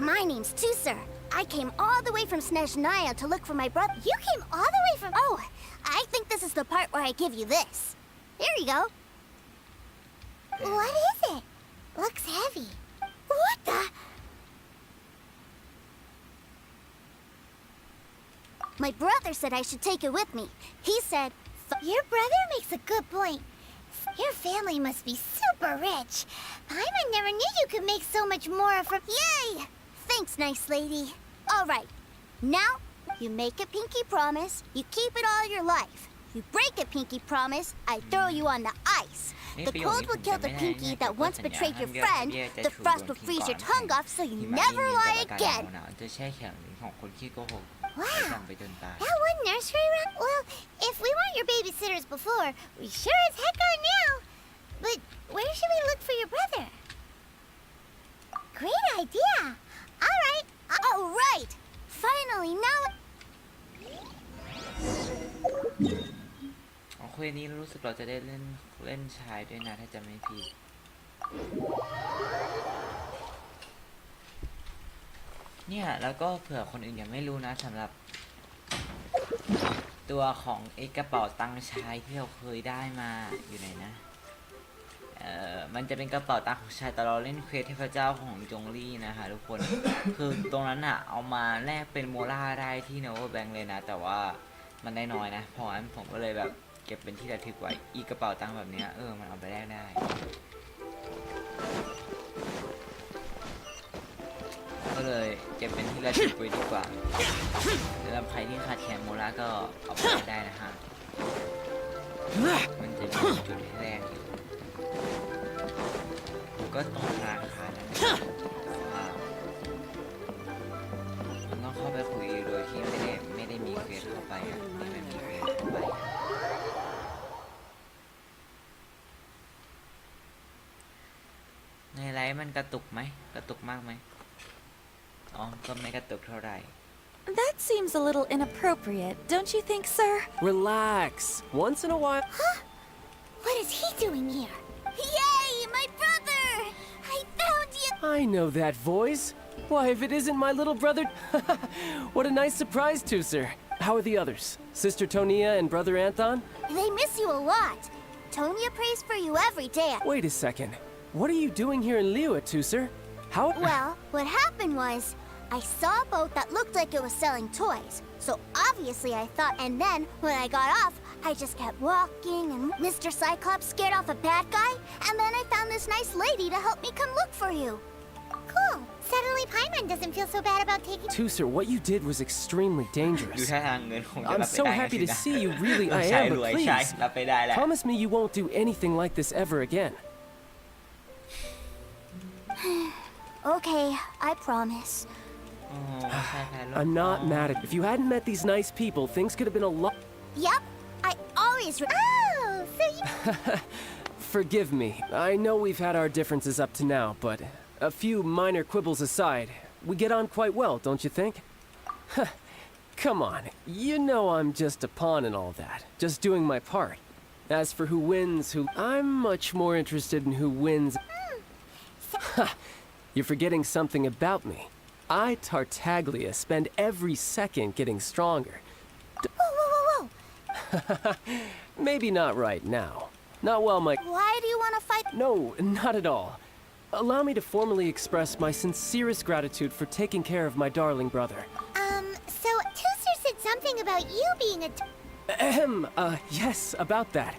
G: My name's Tusser. I came all the way from Snezhnaya to look for my brother. You came all the way from... Oh, I think this is the part where I give you this. Here you go. What is it? Looks heavy. What the... My brother said I should take it with me. He said... Your brother makes a good point. Your family must be super rich. Paimon never knew you could make so much more from... Yay! Thanks, nice lady. All right. Now, you make a pinky promise. You keep it all your life. You break a pinky promise, I throw you on the ice. The cold will kill the pinky that once betrayed your friend. The frost will freeze your tongue off so you never lie again.
A: จะแช่แข็งของคนขี้โกหก
G: Wow.
A: ไปจนตาย
G: That one nursery rhyme? Well, if we weren't your babysitters before, we sure as heck are now. But where should we look for your brother? Great idea. All right. Finally, now...
A: อ๋อคุยนี้รู้สึกเราจะได้เล่นชายด้วยนะถ้าจะไม่ผิดเนี่ยแล้วก็เผื่อคนอื่นยังไม่รู้นะสำหรับตัวของไอ้กระเป๋าตังค์ชายที่เราเคยได้มาอยู่ไหนนะมันจะเป็นกระเป๋าตังค์ของชายแต่เราเล่นเควสเทพเจ้าของจงลี่นะคะทุกคน คือตรงนั้นอะเอามาแลกเป็นโมล่าได้ที่โนเวอร์แบงค์เลยนะแต่ว่ามันได้น้อยนะเพราะงั้นผมก็เลยแบบเก็บเป็นที่ระลึกไว้อีกกระเป๋าตังค์แบบเนี้ยมันเอาไปแลกได้ก็เลยเก็บเป็นที่ระลึกไว้ดีกว่าสำหรับใครที่ขาดแคลนโมล่าก็เอาไปได้นะฮะมันจะมีจุดให้แลกอยู่ก็ตรงธนาคารนั้นมันต้องเข้าไปคุยโดยที่ไม่ได้มีเควสเข้าไปไม่มีเควสเข้าไปในไลฟ์มันกระตุกไหมกระตุกมากไหมอ๋อก็ไม่กระตุกเท่าไหร่
E: That seems a little inappropriate, don't you think, sir?
H: Relax. Once in a while.
G: Huh? What is he doing here? Yay, my brother! I found you!
H: I know that voice. Why, if it isn't my little brother... What a nice surprise, Tusser. How are the others? Sister Tonia and Brother Anton?
G: They miss you a lot. Tonya prays for you every day.
H: Wait a second. What are you doing here in Liyue, Tusser? How...
G: Well, what happened was, I saw a boat that looked like it was selling toys. So obviously I thought, and then when I got off, I just kept walking, and Mr. Cyclops scared off a bad guy, and then I found this nice lady to help me come look for you.
C: Cool. Suddenly Paimon doesn't feel so bad about taking...
H: Tuser, what you did was extremely
A: ดู
H: dangerous.
A: ท่าทางเงินคงจะ
H: I'm
A: รับไป
H: so
A: ได้
H: happy
A: สิ
H: to
A: นะ
H: see you, really I
A: ใช่
H: am,
A: รวย
H: but
A: ใช่
H: please,
A: รับไปได้แหละ
H: promise me you won't do anything like this ever again.
G: Okay, I promise.
A: โอ้ใช่แพ้โลก
H: I'm not mad at you. If you hadn't met these nice people, things could have been a lot...
G: Yep, I always...
C: Oh, so you...
H: Forgive me. I know we've had our differences up to now, but a few minor quibbles aside, we get on quite well, don't you think? Come on, you know I'm just a pawn in all that, just doing my part. As for who wins, I'm much more interested in who wins. You're forgetting something about me. I, Tartaglia, spend every second getting stronger.
G: Whoa, whoa, whoa, whoa.
H: Maybe not right now. Not while my...
G: Why do you want to fight?
H: No, not at all. Allow me to formally express my sincerest gratitude for taking care of my darling brother.
C: So Tuser said something about you being a...
H: Ahem, yes, about that.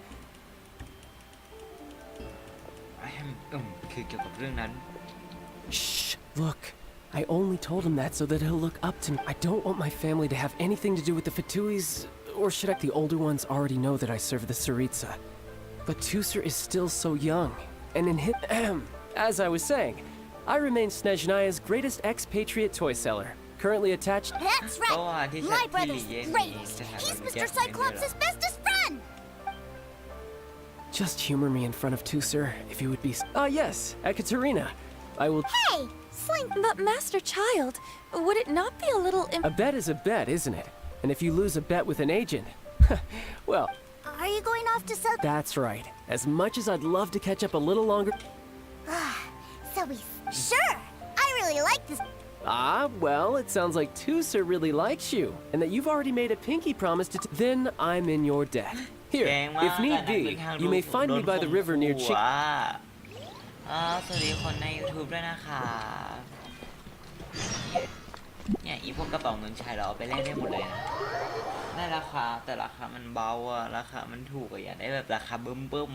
A: คือเกี่ยวกับเรื่องนั้น
H: Shh, look. I only told him that so that he'll look up to me. I don't want my family to have anything to do with the Fatuis, or should I? The older ones already know that I serve the Tsaritsa. But Tuser is still so young, and in his... As I was saying, I remain Snezhnaya's greatest expatriate toy seller, currently attached...
G: That's
A: เพราะว่า
G: right.
A: ที่
G: My
A: ที่
G: brother's
A: เย่
G: greatest.
A: จะทำ
G: He's
A: แบบ
G: Mr. Cyclops' bestest friend.
H: Just humor me in front of Tuser, if you would be... yes, Ekaterina. I will...
G: Hey, Slink.
E: But Master Child, would it not be a little...
H: A bet is a bet, isn't it? And if you lose a bet with an agent... well...
G: Are you going off to sell?
H: That's right. As much as I'd love to catch up a little longer...
G: So we... Sure. I really like this.
H: Ah, well, it sounds like Tuser really likes you, and that you've already made a pinky promise to... Then I'm in your debt. Here,
A: แกงมาก
H: if need
A: การทำ
H: be,
A: เป็นทาง
H: you may find
A: โด
H: me
A: น
H: by the
A: ข่ม
H: river near
A: ขู่
H: Chick...
A: สวัสดีคนใน YouTube ด้วยนะคะเนี่ยอีพวกกระเป๋าเงินชายเราเอาไปแลกได้หมดเลยนะได้ราคาแต่ราคามันเบาอะราคามันถูกอะอยากได้แบบราคาบึ้ม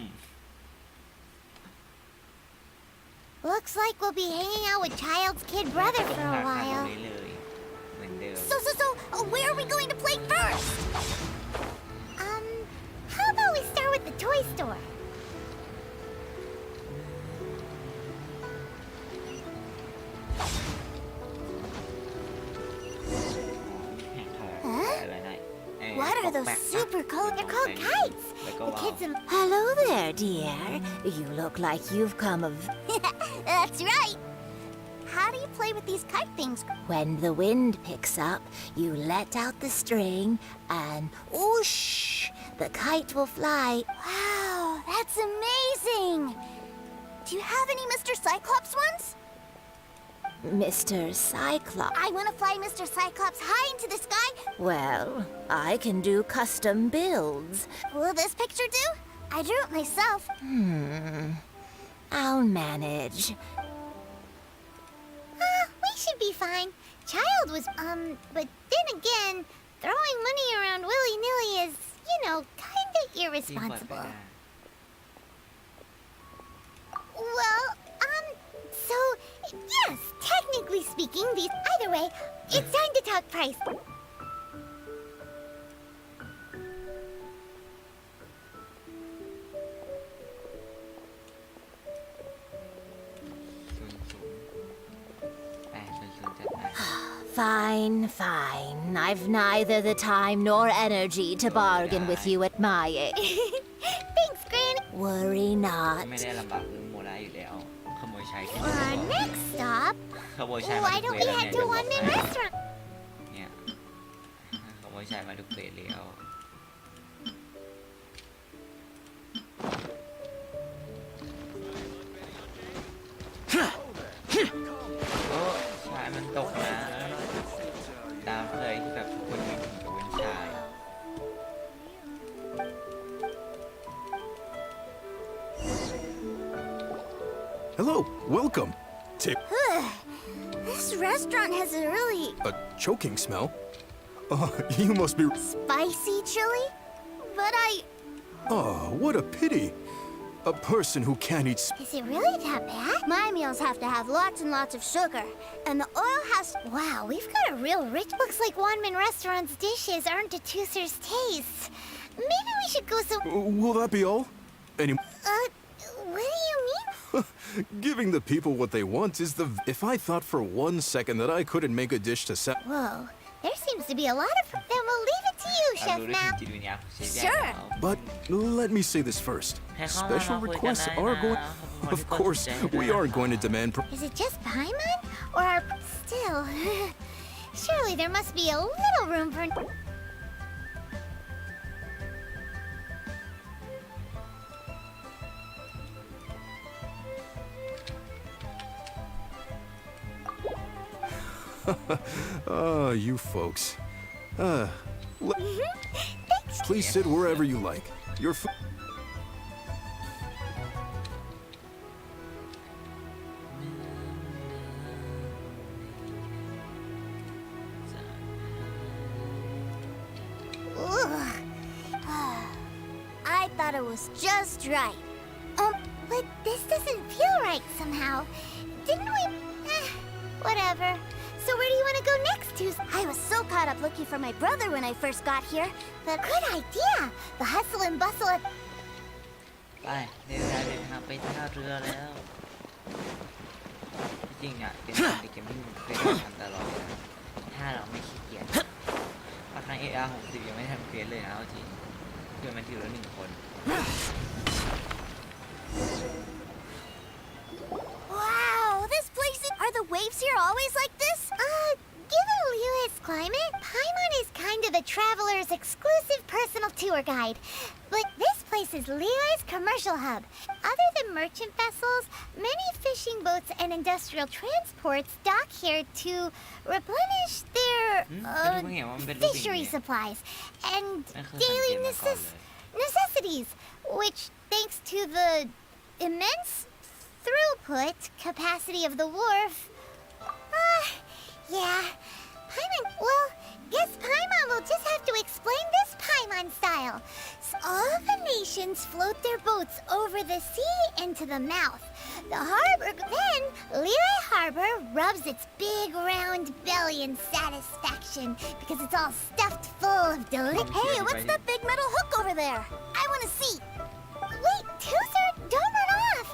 C: Looks like we'll be hanging out with Child's kid brother
A: ๆ
C: for
A: รา
C: a
A: คาตรง
C: while.
A: นี้เลยเหมือนเดิม
G: So, where are we going to play first?
C: How about we start with the toy store?
G: What are those super cool?
C: They're called kites. The kids in...
G: Hello there, dear. You look like you've come of... That's right. How do you play with these kite things? When the wind picks up, you let out the string and whoosh, the kite will fly. Wow, that's amazing. Do you have any Mr. Cyclops ones? Mr. Cyclops? I want to fly Mr. Cyclops high into the sky. Well, I can do custom builds. Will this picture do? I drew it myself. I'll manage.
C: We should be fine. Child was, but then again, throwing money around willy-nilly is, you know, kinda irresponsible. Well, so, yes, technically speaking, these... Either way, it's time to talk price.
G: Fine, fine. I've neither the time nor energy to bargain with you at my age.
C: Thanks, Granny.
G: Worry not.
A: ไม่ได้ลำบากเรื่องโมราอยู่แล้วขโมยใช้ที่
C: Next stop.
A: ขโมยใช้มา
C: Why
A: ทุก
C: don't
A: เว
C: we
A: รแล้ว
C: head
A: เนี่ย
C: to one-man restaurant?
A: เนี่ยขโมยใช้มาทุกเวรแล้วโอ้ชายมันตกนะตามเคยที่แบบทุกคนมีถึงกับเป็นชาย
D: Hello, welcome. Tip.
G: This restaurant has a really
K: A choking smell? Oh, you must be...
G: spicy chili. But
K: Oh, what a pity. A person who can't eat...
G: is it really that bad? My meals have to have lots and lots of sugar. And the oil has... Wow, we've got a real rich... Looks like Wanmin Restaurant's dishes aren't to Tuser's taste. Maybe we should go some...
K: Will that be all? Any...
G: What do you mean?
K: Giving the people what they want is the... If I thought for 1 second that I couldn't make a dish to set...
G: Whoa, there seems to be a lot of... Then we'll leave it to you,
A: เรา
G: Chef
A: รู้ได้ถึง
G: Mao.
A: จิตวิญญาณของเชฟใหญ่
G: Sure.
A: แล้ว
K: But let me say this first.
A: ให้เขามา
K: Special
A: คุยกัน
K: requests
A: ได้
K: are
A: นะ
K: going...
A: เขาเป็นคน
K: Of
A: ที่กด
K: course,
A: ใจให้ด้วย
K: we aren't going to
A: นะคะ
K: demand...
G: Is it just Paimon? Or are... Still... Surely there must be a little room for...
K: Ah, you folks.
G: Thanks.
K: Please sit wherever you like. Your food...
G: Ugh. I thought it was just right. But this doesn't feel right somehow. Didn't we? Whatever. So where do you want to go next, Tus? I was so caught up looking for my brother when I first got here. But good idea. The hustle and bustle of...
A: ไปเดินทางไปท่าเรือแล้วจริงอ่ะเป็นเกมที่เคยทำตลอดเลยนะถ้าเราไม่ขี้เกียจบางครั้ง AR60 ยังไม่ทำเควสเลยนะเอาจริงเพื่อนมันถือแล้ว1 คน
G: Wow, this place is... Are the waves here always like this? Given Liyue's climate, Paimon is kind of a traveler's exclusive personal tour guide. But this place is Liyue's commercial hub. Other than merchant vessels, many fishing boats and industrial transports dock here to replenish their fishery supplies and daily necessities, which, thanks to the immense throughput capacity of the wharf. Yeah. Paimon, well, guess Paimon will just have to explain this Paimon style. So all the nations float their boats over the sea into the mouth. The harbor, then Liyue Harbor rubs its big round belly in satisfaction because it's all stuffed full of delicious... Hey, what's that big metal hook over there? I want to see. Wait, Tuser, don't run off.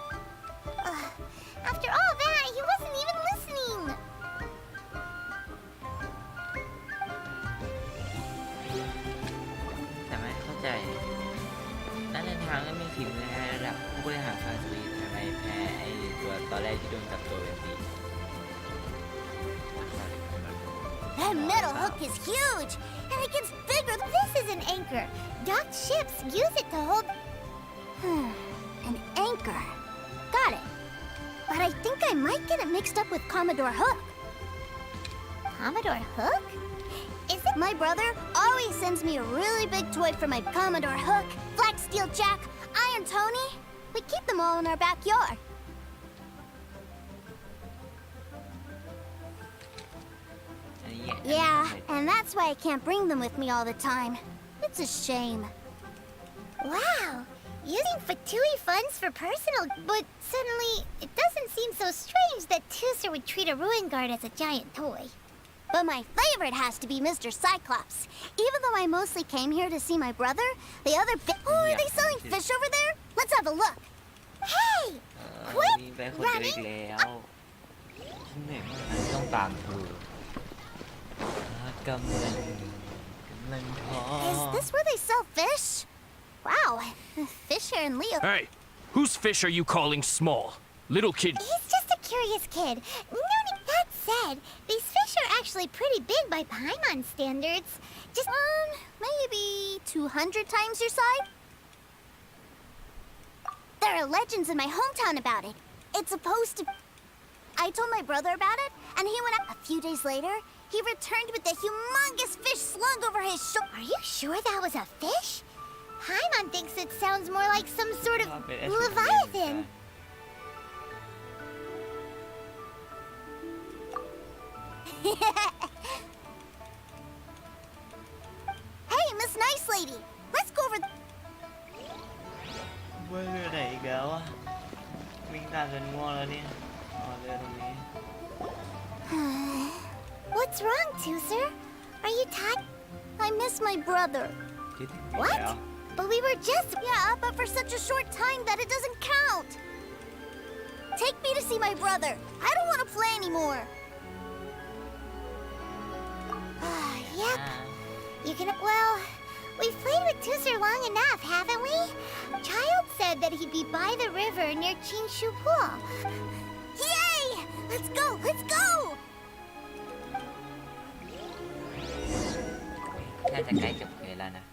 G: After all that, he wasn't even listening.
A: แต่ไม่เข้าใจนักเดินทางก็มีฝีมือในระดับผู้บริหารฟาสวีทำไมแพ้ไอ้ตัวตอนแรกที่โดนจับตัวเป็นตี
G: That metal hook is huge, and it gets bigger. This is an anchor. Docked ships use it to hold... An anchor. Got it. But I think I might get it mixed up with Commodore Hook. Commodore Hook? Is it? My brother always sends me a really big toy for my Commodore Hook, Black Steel Jack, Iron Tony. We keep them all in our backyard. Yeah, and that's why I can't bring them with me all the time. It's a shame. Wow, using Fatui funds for personal... But suddenly, it doesn't seem so strange that Tuser would treat a ruin guard as a giant toy. But my favorite has to be Mr. Cyclops. Even though I mostly came here to see my brother, the other... Oh, are they selling fish over there? Let's have a look. Hey! Quit
A: มีไปคนเดียวอีกแล้วฉันเหนื่อยมากที่ต้องตามเธอกำลังท้อ
G: Is this where they sell fish? Wow, fish here in Leo.
L: Hey, whose fish are you calling small? Little kid.
G: He's just a curious kid. No, that said, these fish are actually pretty big by Paimon standards. Just, maybe 200 times your size? There are legends in my hometown about it. It's supposed to... I told my brother about it, and he went up. A few days later, he returned with a humongous fish slung over his shoulder. Are you sure that was a fish? Paimon thinks it sounds more like some sort of leviathan. Hey, Miss Nice Lady, let's go over.
A: เมื่อไหนอีกแล้วอะวิ่งตามจนง่วงแล้วเนี่ยอ๋อเรือตรงนี้
G: What's wrong, Tooser? Are you tired? I miss my brother.
A: คิดถึงอีก
G: What?
A: แล้ว
G: But we were just. Yeah, but for such a short time that it doesn't count. Take me to see my brother. I don't want to play anymore. Yep. You can. Well, we've played with Tooser long enough, haven't we? Child said that he'd be by the river near Chingshu Pool. Yay! Let's go! Let's go!
A: น่าจะใกล้จบเกมแล้วนะ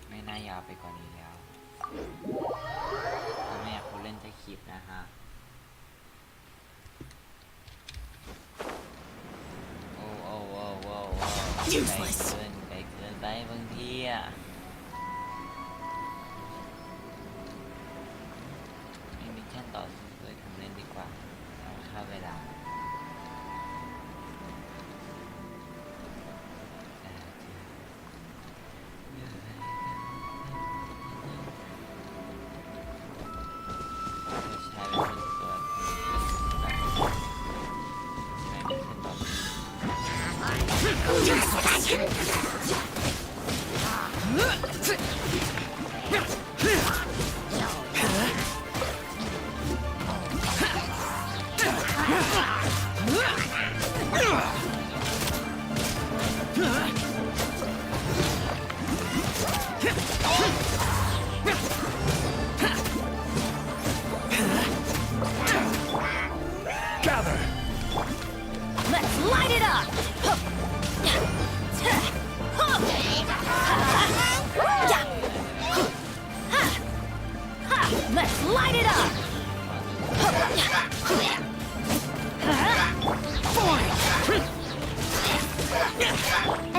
A: ไม่น่ายาวไปกว่านี้แล้วถ้าไม่อยากคนเล่นจะคลิปนะฮะ โอ้โอ้โอ้โอ้โอ้ไกลเกินไปบางทีอ่ะไม่มีขั้นต่อเลยทำเล่นดีกว่าเอาเข้าเวลา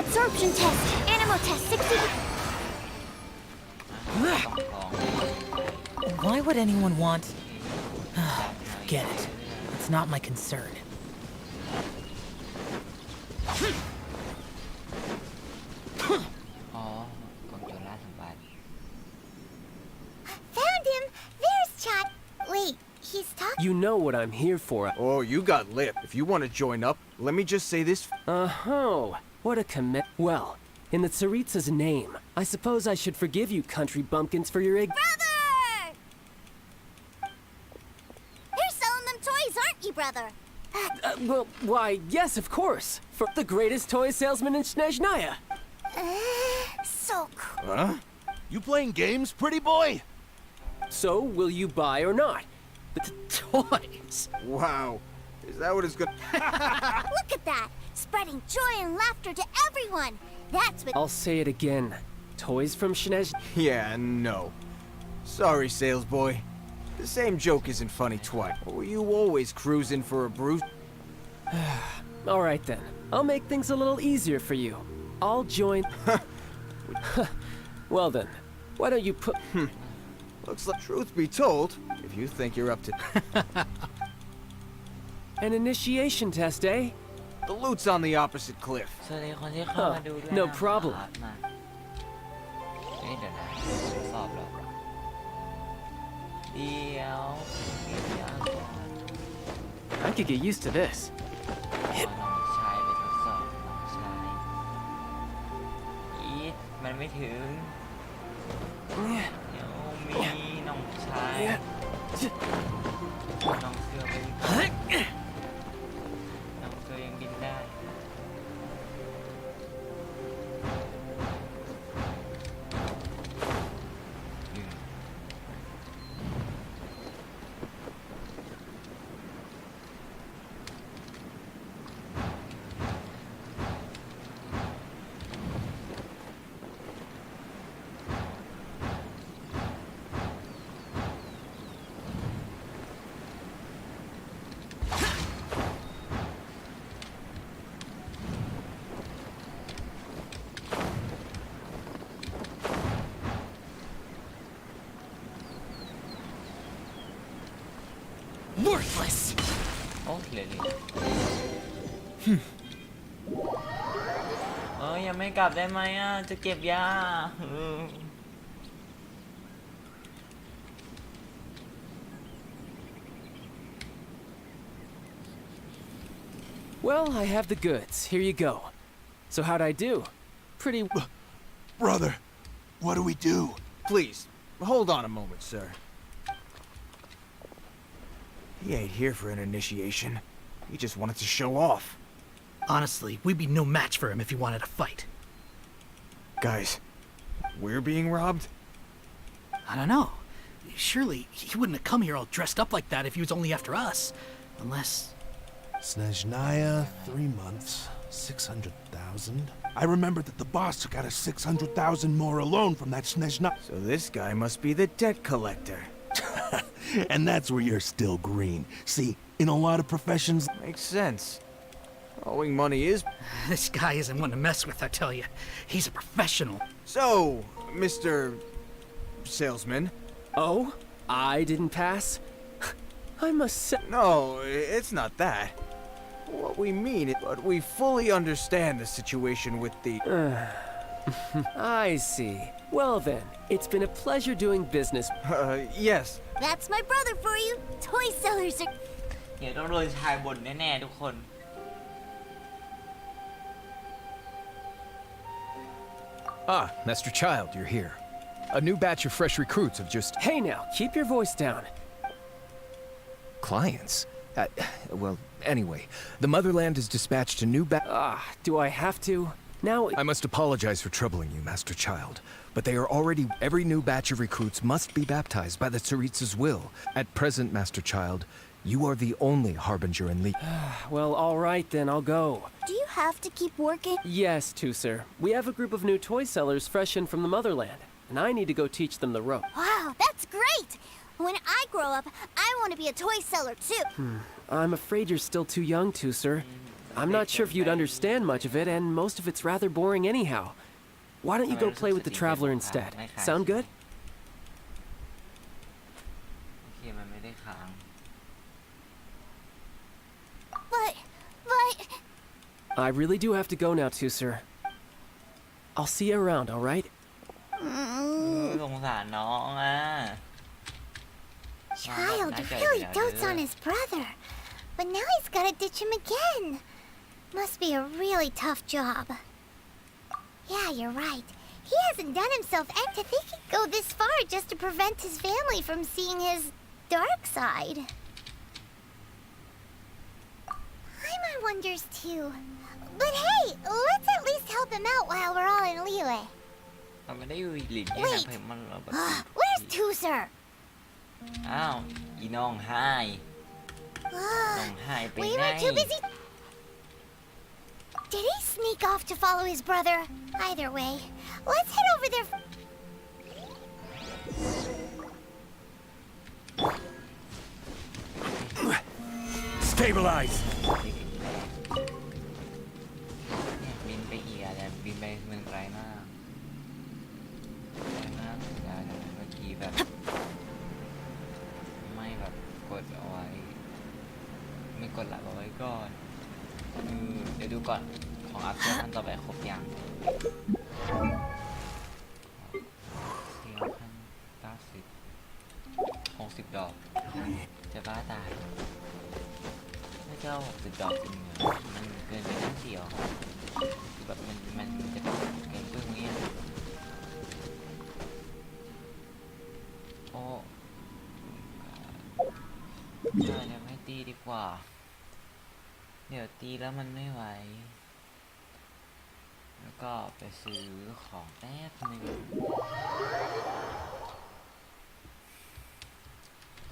G: Absorption test. Animal test 60.
B: Why would anyone want... Forget it. It's not my concern.
A: อ๋อกองโจรล่าสมบัติ
G: Found him. There's Chot. Wait, he's talking.
H: You know what I'm here for.
J: Oh, you got lip. If you want to join up, let me just say this.
H: Uh-huh. What a commit. Well, in the Tsaritsa's name, I suppose I should forgive you country bumpkins for your
G: Brother! You're selling them toys, aren't you, brother?
H: well, why, yes, of course. For the greatest toy salesman in Snezhnaya.
G: So cool.
K: Huh? You playing games, pretty boy?
H: So, will you buy or not? The
J: toys? Wow. Is that what it's good?
G: Look at that! Spreading joy and laughter to everyone! That's what.
H: I'll say it again. Toys from Snezh.
J: Yeah, no. Sorry, sales boy. The same joke isn't funny twice. Or were you always cruising for a bruise?
H: All right then. I'll make things a little easier for you. I'll join. Well then, why don't you put...
J: Looks like, truth be told, if you think you're up to...
H: An initiation test, eh?
J: The loot's on the opposite cliff.
A: สวัสดีคนที่เข้ามาดูด้วย
H: No
A: นะ
H: problem.
A: มาเฮ้ยเดี๋ยวนะสอบแล้วเดี๋ยวเก็บยาก่อน
B: I could get used to this.
A: น้องชายไปทดสอบน้องชายอีทมันไม่ถึงเดี๋ยวมีน้องชายน้องเสือไปน้องเสือยังบินได้
B: Worthless!
A: โอ้เหลือ ยังไม่กลับได้ไหมอ่ะจะเก็บยา
H: Well, I have the goods. Here you go. So how'd I do? Pretty...
K: Brother, what do we do?
J: Please, hold on a moment, sir. He ain't here for an initiation. He just wanted to show off.
F: Honestly, we'd be no match for him if he wanted to fight.
J: Guys, we're being robbed?
F: I don't know. Surely, he wouldn't have come here all dressed up like that if he was only after us. Unless...
M: Snezhnaya, 3 months, 600,000. I remember that the boss took out a 600,000 more alone from that Snezhnaya.
J: So this guy must be the debt collector.
M: And that's where you're still green. See, in a lot of professions...
J: Makes sense. Owing money is...
F: This guy isn't one to mess with, I tell you. He's a professional.
J: So, Mr. Salesman...
H: Oh? I didn't pass? I must say...
J: No, it's not that. What we mean is... But we fully understand the situation with the...
H: I see. Well then, it's been a pleasure doing business.
J: Yes.
G: That's my brother for you. Toy sellers are...
A: เดี๋ยวต้องโดนชายบ่นแน่ๆทุกคน
N: Ah, Master Child, you're here. A new batch of fresh recruits have just...
H: Hey now, keep your voice down.
N: Clients? Well, anyway, the Motherland has dispatched a new
H: do I have to? Now...
N: I must apologize for troubling you, Master Child, but they are already... Every new batch of recruits must be baptized by the Tsaritsa's will. At present, Master Child, you are the only harbinger in League.
H: Well, all right then, I'll go.
G: Do you have to keep working?
H: Yes, Tusser. We have a group of new toy sellers fresh in from the Motherland, and I need to go teach them the ropes.
G: Wow, that's great! When I grow up, I want to be a toy seller too.
H: I'm afraid you're still too young, Tusser. I'm not sure if you'd understand much of it, and most of it's rather boring anyhow. Why don't you go play with the Traveler instead? Sound good?
A: โอเคมันไม่ได้ค้าง
G: But...
H: I really do have to go now, Tusser. I'll see you around, all right?
A: สงสารน้องอ่ะ
G: Child really dotes on his brother. But now he's gotta ditch him again. Must be a really tough job. Yeah, you're right. He hasn't done himself and to think he'd go this far just to prevent his family from seeing his dark side. Paimon wonders too. But hey, let's at least help him out while we're all in Liyue.
A: เราไม่ได้อยู่หลินแย่นะเพลงมันเราแบบ
G: Where's Tusser?
A: อ้าวอีน้องไห้น้องไห้ไป
G: We
A: ไหน
G: were too busy. Did he sneak off to follow his brother? Either way, let's head over there.
M: Stabilize!
A: บินไปอีกแต่บินไปเมืองไกลมากไกลมากเมื่อกี้แบบไม่แบบกดเอาไว้ไม่กดหลับเอาไว้ก่อนเดี๋ยวดูก่อนของอัพเดทขั้นต่อไปครบยัง4,090 60 ดอกจะบ้าตายไม่เจ้า60 ดอกจริงเหรอมันเกินไปนั่นเสียวคือแบบมันจะเกินปึ้งเงี้ยโอ้เดี๋ยวไม่ตีดีกว่าเดี๋ยวตีแล้วมันไม่ไหวแล้วก็ไปซื้อของแป๊บนึง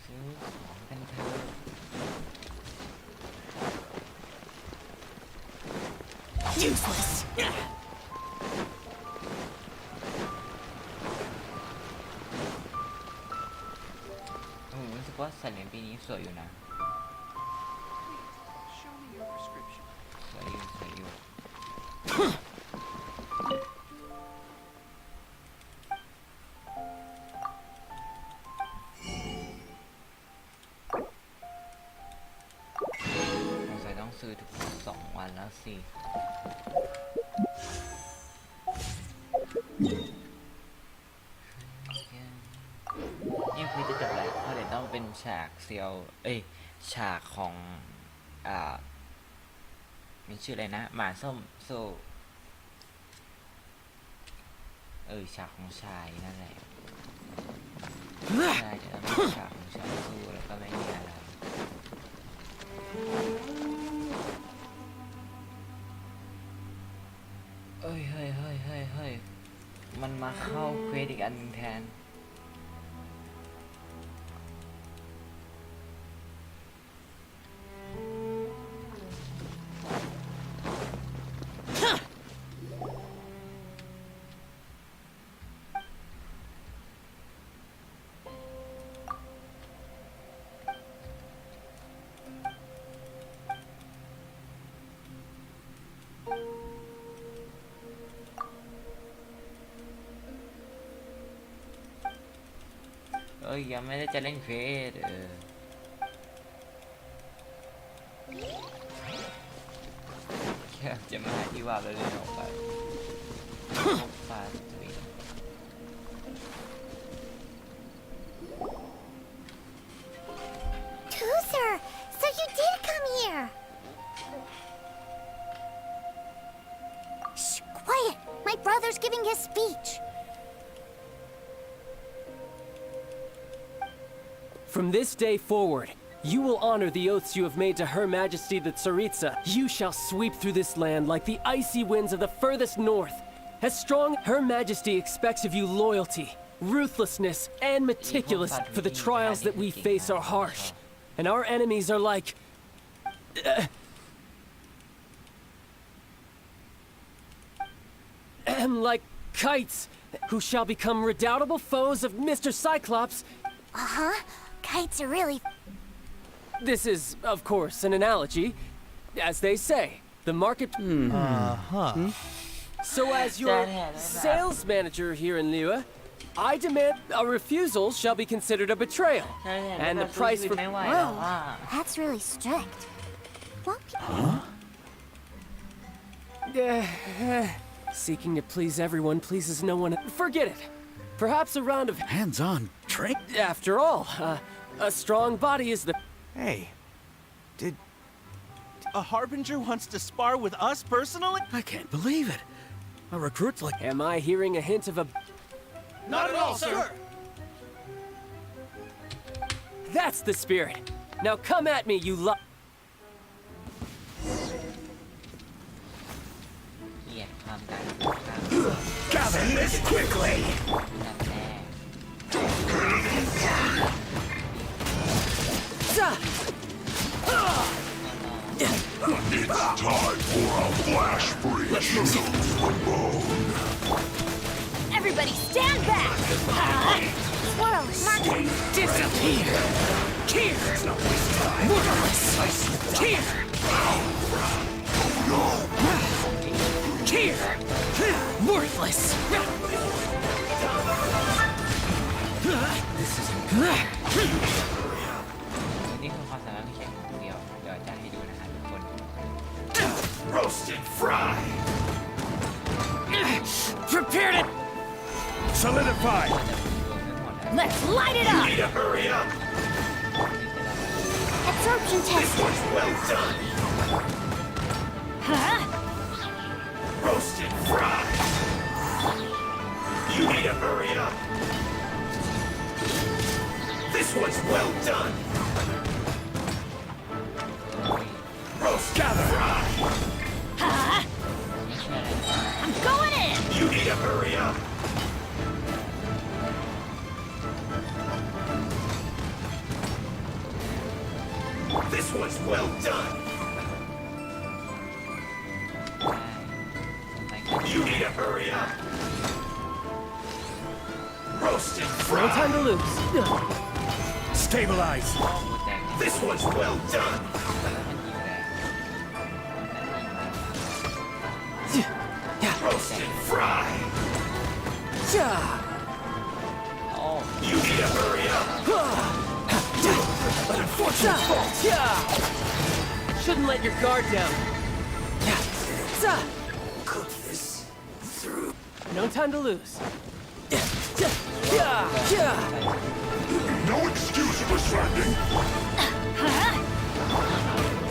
A: ซื้อของกันเถอะ
F: Useless!
A: รู้สึกว่าสัตว์เลี้ยงปีนี้สวยอยู่นะสวยอยู่สงสัยต้องซื้อทุก2 วันแล้ว สิเนี่ยคือจะจบแล้วเพราะเดี๋ยวต้องเป็นฉากเซียวฉากของมันชื่ออะไรนะหมาส้มโซ่ฉากของชายนั่นแหละใช่จะต้องเป็นฉากของชายสู้แล้วก็ไม่มีอะไรเฮ้ยมันมาเข้าเควสอีกอันหนึ่งแทนยังไม่ได้จะเล่นเควสแค่จะมาหาที่ว่าแล้วเล่นออกไปฟาสต์วี
G: Tooser, so you did come here. Shh, quiet. My brother's giving his speech.
H: From this day forward, you will honor the oaths you have made to Her Majesty the Tsaritsa. You shall sweep through this land like the icy winds of the furthest north. As strong, Her Majesty expects of you loyalty, ruthlessness, and meticulous, for the trials that we face are harsh. And our enemies are like... like kites, who shall become redoubtable foes of Mr. Cyclops.
G: Uh-huh. Kites are really...
H: This is, of course, an analogy. As they say, the market... So as your sales manager here in Liyue, I demand a refusal shall be considered a betrayal. And the price for...
G: Whoa, that's really strict. Well,
H: Seeking to please everyone pleases no one. Forget it. Perhaps a round of...
I: Hands-on trick?
H: After all, a strong body is the...
J: Hey, did...
O: A Harbinger wants to spar with us personally?
I: I can't believe it. A recruit's like...
H: Am I hearing a hint of a...
O: Not at all, sir!
H: That's the spirit. Now come at me, you
I: Gather this quickly!
P: It's time for a flash freeze.
G: everybody stand back! Swirl, mark...
B: Disappear! Here! Worthless! Here! Here! Worthless! This isn't good.
A: นี่คือความสามารถพิเศษของเดียวเดี๋ยวจะให้ดูนะฮะทุกคน
P: Roasted fry.
B: Prepared it!
P: Solidify.
G: Let's light it up!
P: Need to hurry up.
G: Absorption test.
P: This one's well done.
G: Huh?
P: Roasted fry. You need to hurry up. This one's well done. Roast fry.
G: Huh? I'm going in!
P: You need to hurry up. This one's well done. You need to hurry up. Roasted fry.
H: No time to lose.
P: Stabilize. This one's well done. Roasted fry. You need to hurry up.
H: Shouldn't let your guard down. Cook this through. No time to lose.
P: No excuse for slacking.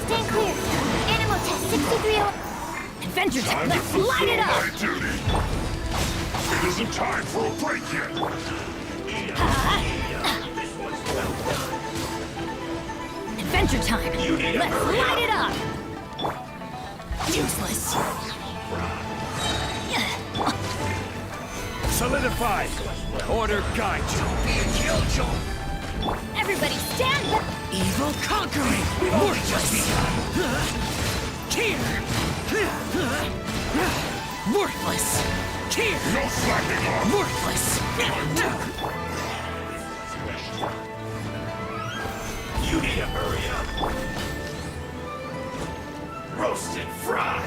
G: Stand clear. Animal test 6301. Adventure
P: Time
G: test.
P: to
G: Let's light it
P: fulfill
G: up.
P: my duty. It isn't time for a break yet.
G: Adventure time. Let's light it up. Useless.
L: Solidified. Order guide you. Be a killjoy.
G: Everybody stand back.
L: Evil conquering. Worthless. Here. Worthless. Here.
P: No slacking off.
L: Worthless.
P: You need to hurry up. Roast and fry.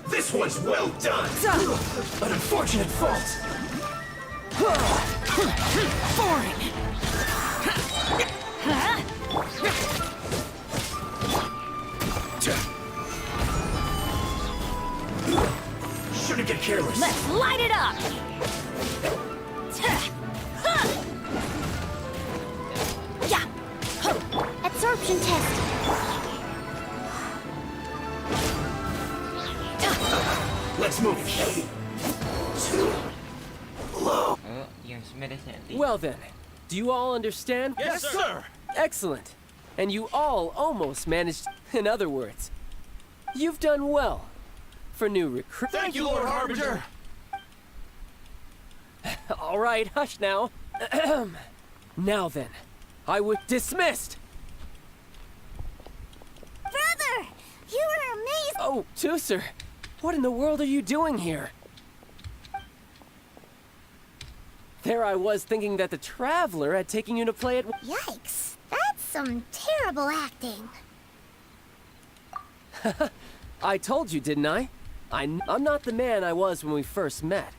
P: This one's well done.
H: An unfortunate fault.
G: Boring.
H: Shouldn't get careless.
G: Let's light it up. Yeah. Absorption test.
H: Let's move. Too low. Well then, do you all understand?
O: Yes, sir.
H: Excellent. And you all almost managed. In other words, you've done well for new recruit.
O: Thank you, Lord Harbinger.
H: All right, hush now. Now then, I would dismissed.
G: Brother, you were amazing.
H: Oh, Tooser, what in the world are you doing here? There I was thinking that the Traveler had taken you to play at.
G: Yikes, that's some terrible acting.
H: I told you, didn't I? I'm not the man I was when we first met.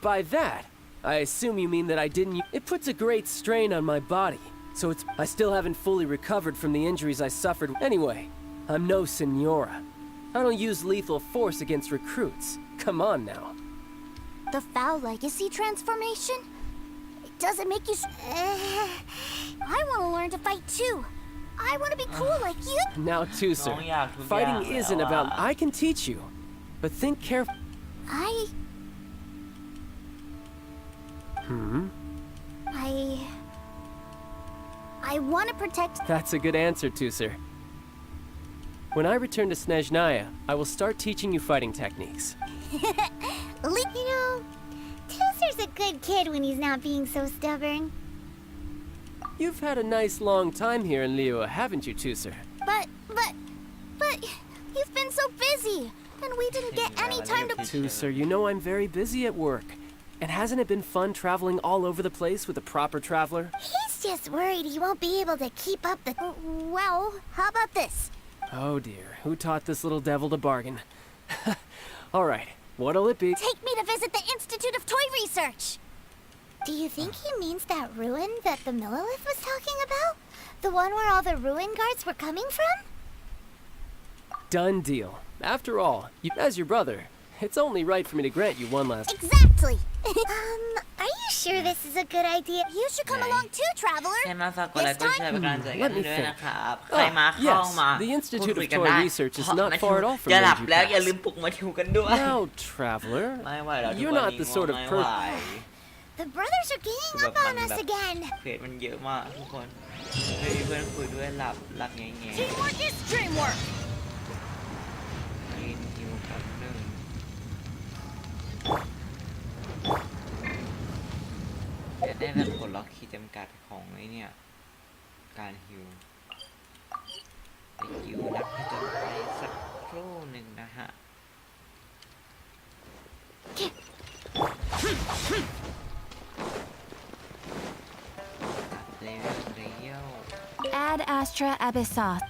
H: By that, I assume you mean that I didn't. It puts a great strain on my body, so I still haven't fully recovered from the injuries I suffered. Anyway, I'm no Senora. I don't use lethal force against recruits. Come on now.
G: The Foul Legacy transformation? It doesn't make you. I want to learn to fight too. I want to be cool like you.
H: Now, Tooser, fighting isn't about. I can teach you, but think carefully.
G: I want to protect.
H: That's a good answer, Tooser. When I return to Snezhnaya, I will start teaching you fighting techniques.
G: You know, Tooser's a good kid when he's not being so stubborn.
H: You've had a nice long time here in Liyue, haven't you, Tooser?
G: But you've been so busy, and we didn't get any time to.
H: Tooser, you know I'm very busy at work. And hasn't it been fun traveling all over the place with a proper traveler?
G: He's just worried he won't be able to keep up the. Well, how about this?
H: Oh dear, who taught this little devil to bargain? All right, what'll it be?
G: Take me to visit the Institute of Toy Research. Do you think he means that ruin that the Millilith was talking about? The one where all the ruin guards were coming from?
H: Done deal. After all, as your brother, it's only right for me to grant you one last.
G: Exactly. Are you sure this is a good idea? You should come along too, traveler.
H: Let me think. Yes, the Institute of Toy Research is not far at all from where you passed. Now, traveler, you're not the sort of person.
G: The brothers are ganging up on us again.
A: เพจมันเยอะมากทุกคนไม่มีเพื่อนคุยด้วยหลับแง่ๆ
G: Teamwork is dreamwork.
A: กินหิวกับหนึ่งจะได้รับผลล็อกขีดจำกัดของไอ้เนี่ยการหิวไปหิวนักผจญภัยสักครู่หนึ่งนะฮะ
E: Ad Astra Abyssoth.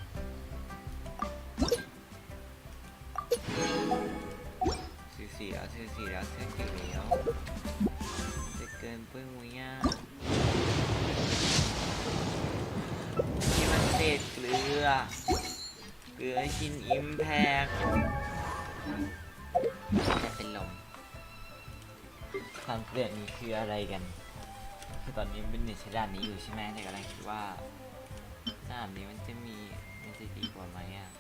A: ซื้อสีแล้วจะเกินไป ปุ้ยมุ้ยอ่ะนี่มันเศษเกลือกินอิมแพกจะเป็นลมความเกลียดนี้คืออะไรกันคือตอนนี้เป็นใช้ด้านนี้อยู่ใช่ไหมแต่กำลังคิดว่าด้านนี้มันจะดีกว่าไหมอ่ะ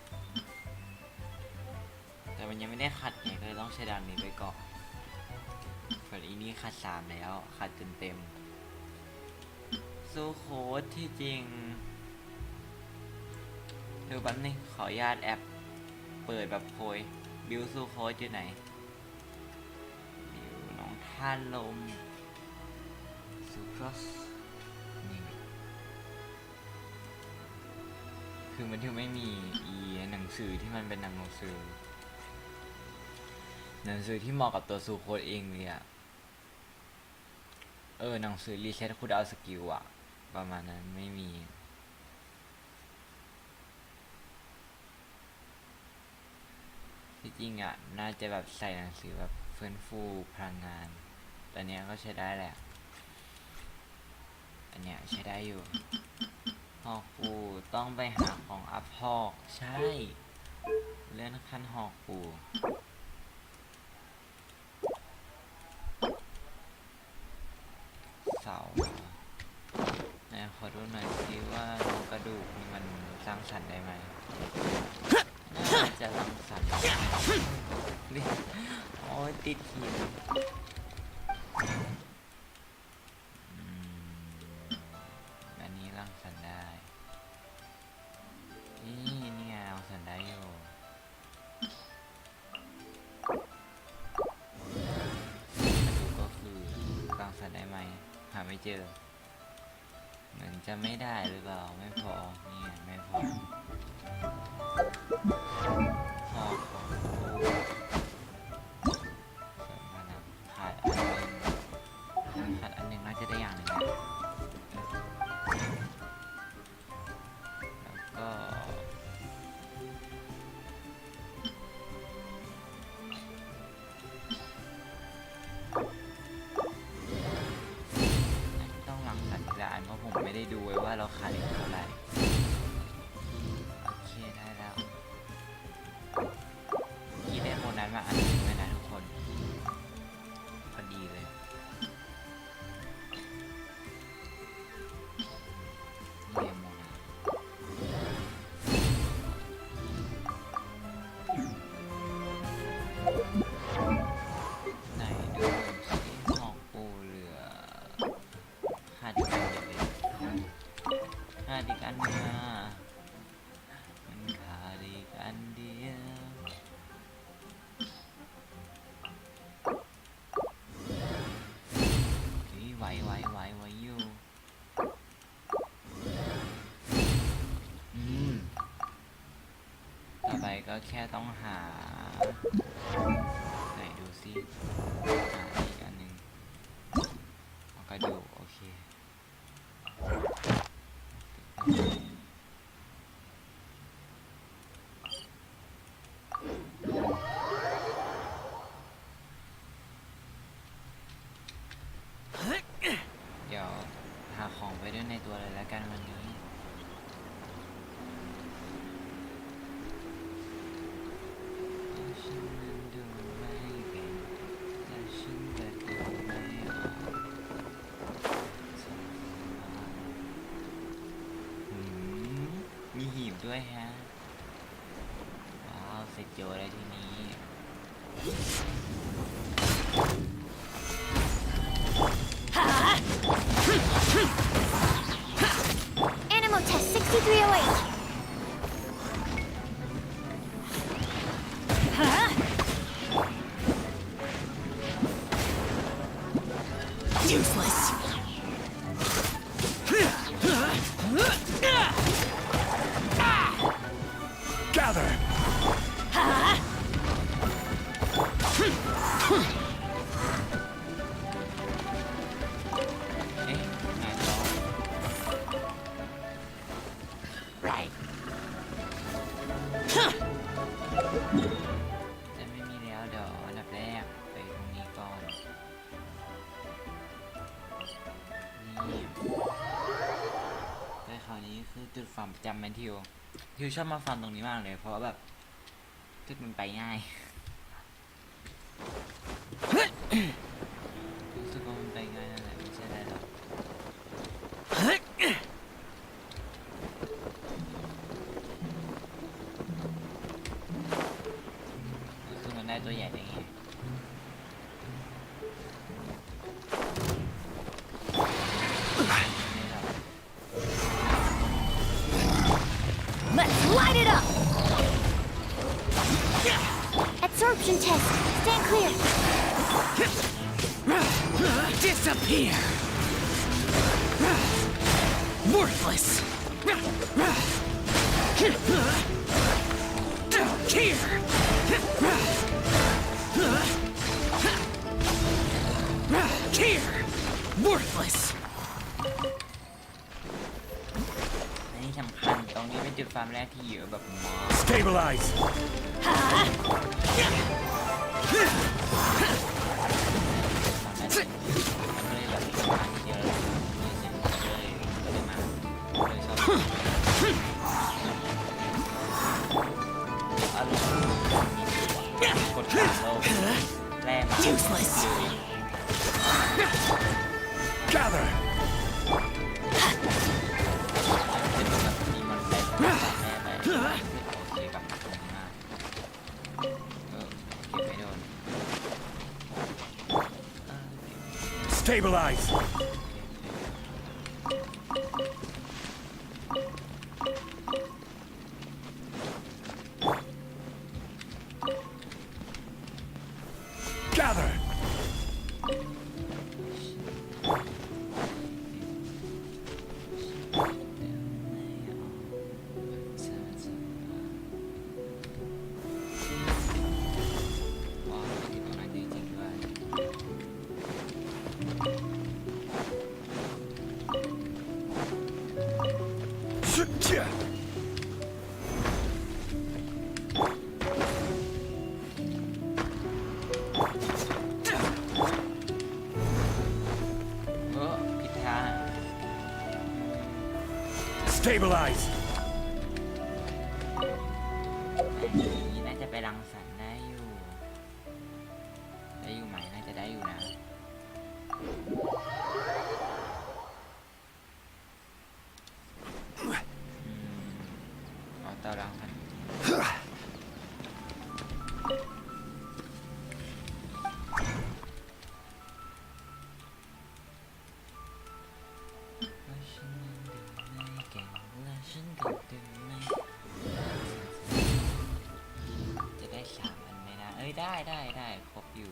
A: แต่มันยังไม่ได้ขัดไงก็เลยต้องใช้ด้านนี้ไปก่อนส่วนอีนี้ขัด3แล้วขัดจนเต็มสู้โค้ดที่จริงดูแป๊บนึงขออนุญาตแอปเปิดแบบโพยบิวสู้โค้ดอยู่ไหนบิวน้องท่านลมซูครอสนี่คือมันที่ไม่มีหนังสือที่มันเป็นหนังสือที่เหมาะกับตัวซูโค้ดเองเลยอะหนังสือรีเซ็ตคูลดาวน์สกิลอะประมาณนั้นไม่มีที่จริงอะน่าจะแบบใส่หนังสือแบบฟื้นฟูพลังงานตอนนี้ก็ใช้ได้แหละอันเนี้ยใช้ได้อยู่หอกปูต้องไปหาของอัพหอกใช่เลื่อนขั้นหอกปูเสาไหนขอดูหน่อยสิว่าโครงกระดูกนี่มันสร้างสรรค์ได้ไหมน่าจะสร้างสรรค์นี่โอ้ยติดหินอันนี้สร้างสรรค์ได้นี่ไงสร้างสรรค์ได้อยู่ก็คือสร้างสรรค์ได้ไหมหาไม่เจอเหมือนจะไม่ได้หรือเปล่าไม่พอนี่ไม่พอหอกของกูเสริมพลังขาดอันหนึ่งน่าจะได้อย่างหนึ่งแล้วก็ต้องหลังสัญญาณเพราะผมไม่ได้ดูไว้ว่าเราขาดอีกเท่าไหร่โอเคได้แล้วกี่ได้โมนั้นมาอันนึงเลยนะทุกคนพอดีเลยนี่โมนะไหนดูสิหอกปูเหลือขาดอีกอันเดียวเองขาดอีกอันนึงมันขาดอีกอันเดียวไหวอยู่ต่อไปก็แค่ต้องหาไหนดูสิหาอีกอันหนึ่งเอากระดูกโอเคเดี๋ยวหาของไปด้วยในตัวเลยแล้วกันวันนี้ฉันนั้นดูไม่เป็นแต่ฉันก็ดูไม่ออกมีหีบด้วยฮะว้าวเสร็จโจได้ที่นี้
G: Animal test 6308.
B: Useless.
M: Gather!
A: Right. จะไม่มีแล้วเดี๋ยวอันดับแรกไปตรงนี้ก่อน ฟาร์มประจำแมนทิวชอบมาฟาร์มตรงนี้มากเลยเพราะว่าแบบจุดมันไปง่ายรู้สึกว่ามันไปง่ายนั่นแหละไม่ใช่อะไรหรอกคือมันได้ตัวใหญ่ได้ไง
G: Let's light it up! Absorption test. Stand clear.
B: Disappear! Worthless! Here! Here! Worthless!
A: นี่สำคัญตรงนี้เป็นจุดฟาร์มแรกที่เยอะแบบมาก
P: Stabilize!
A: มันก็เลยแบบฟาร์มเยอะเลยเลยมาเลยชอบอารมณ์กดขาโลกแรงมาก
B: Useless!
P: Gather!
A: เป็นแบบมีมันแรงแม่ไปโอเคกับตรงนี้มากเก็บไม่โดน
P: Stabilize! Gather! ว้าวติดตรงนั้นจริงๆด้วย ผิดทาง Stabilize!
A: อันนี้น่าจะไปรังสรรค์ได้อยู่ไหมน่าจะได้อยู่นะเอาเตารังสรรค์จะได้3 อันไหมนะเอ้ยได้ครบอยู่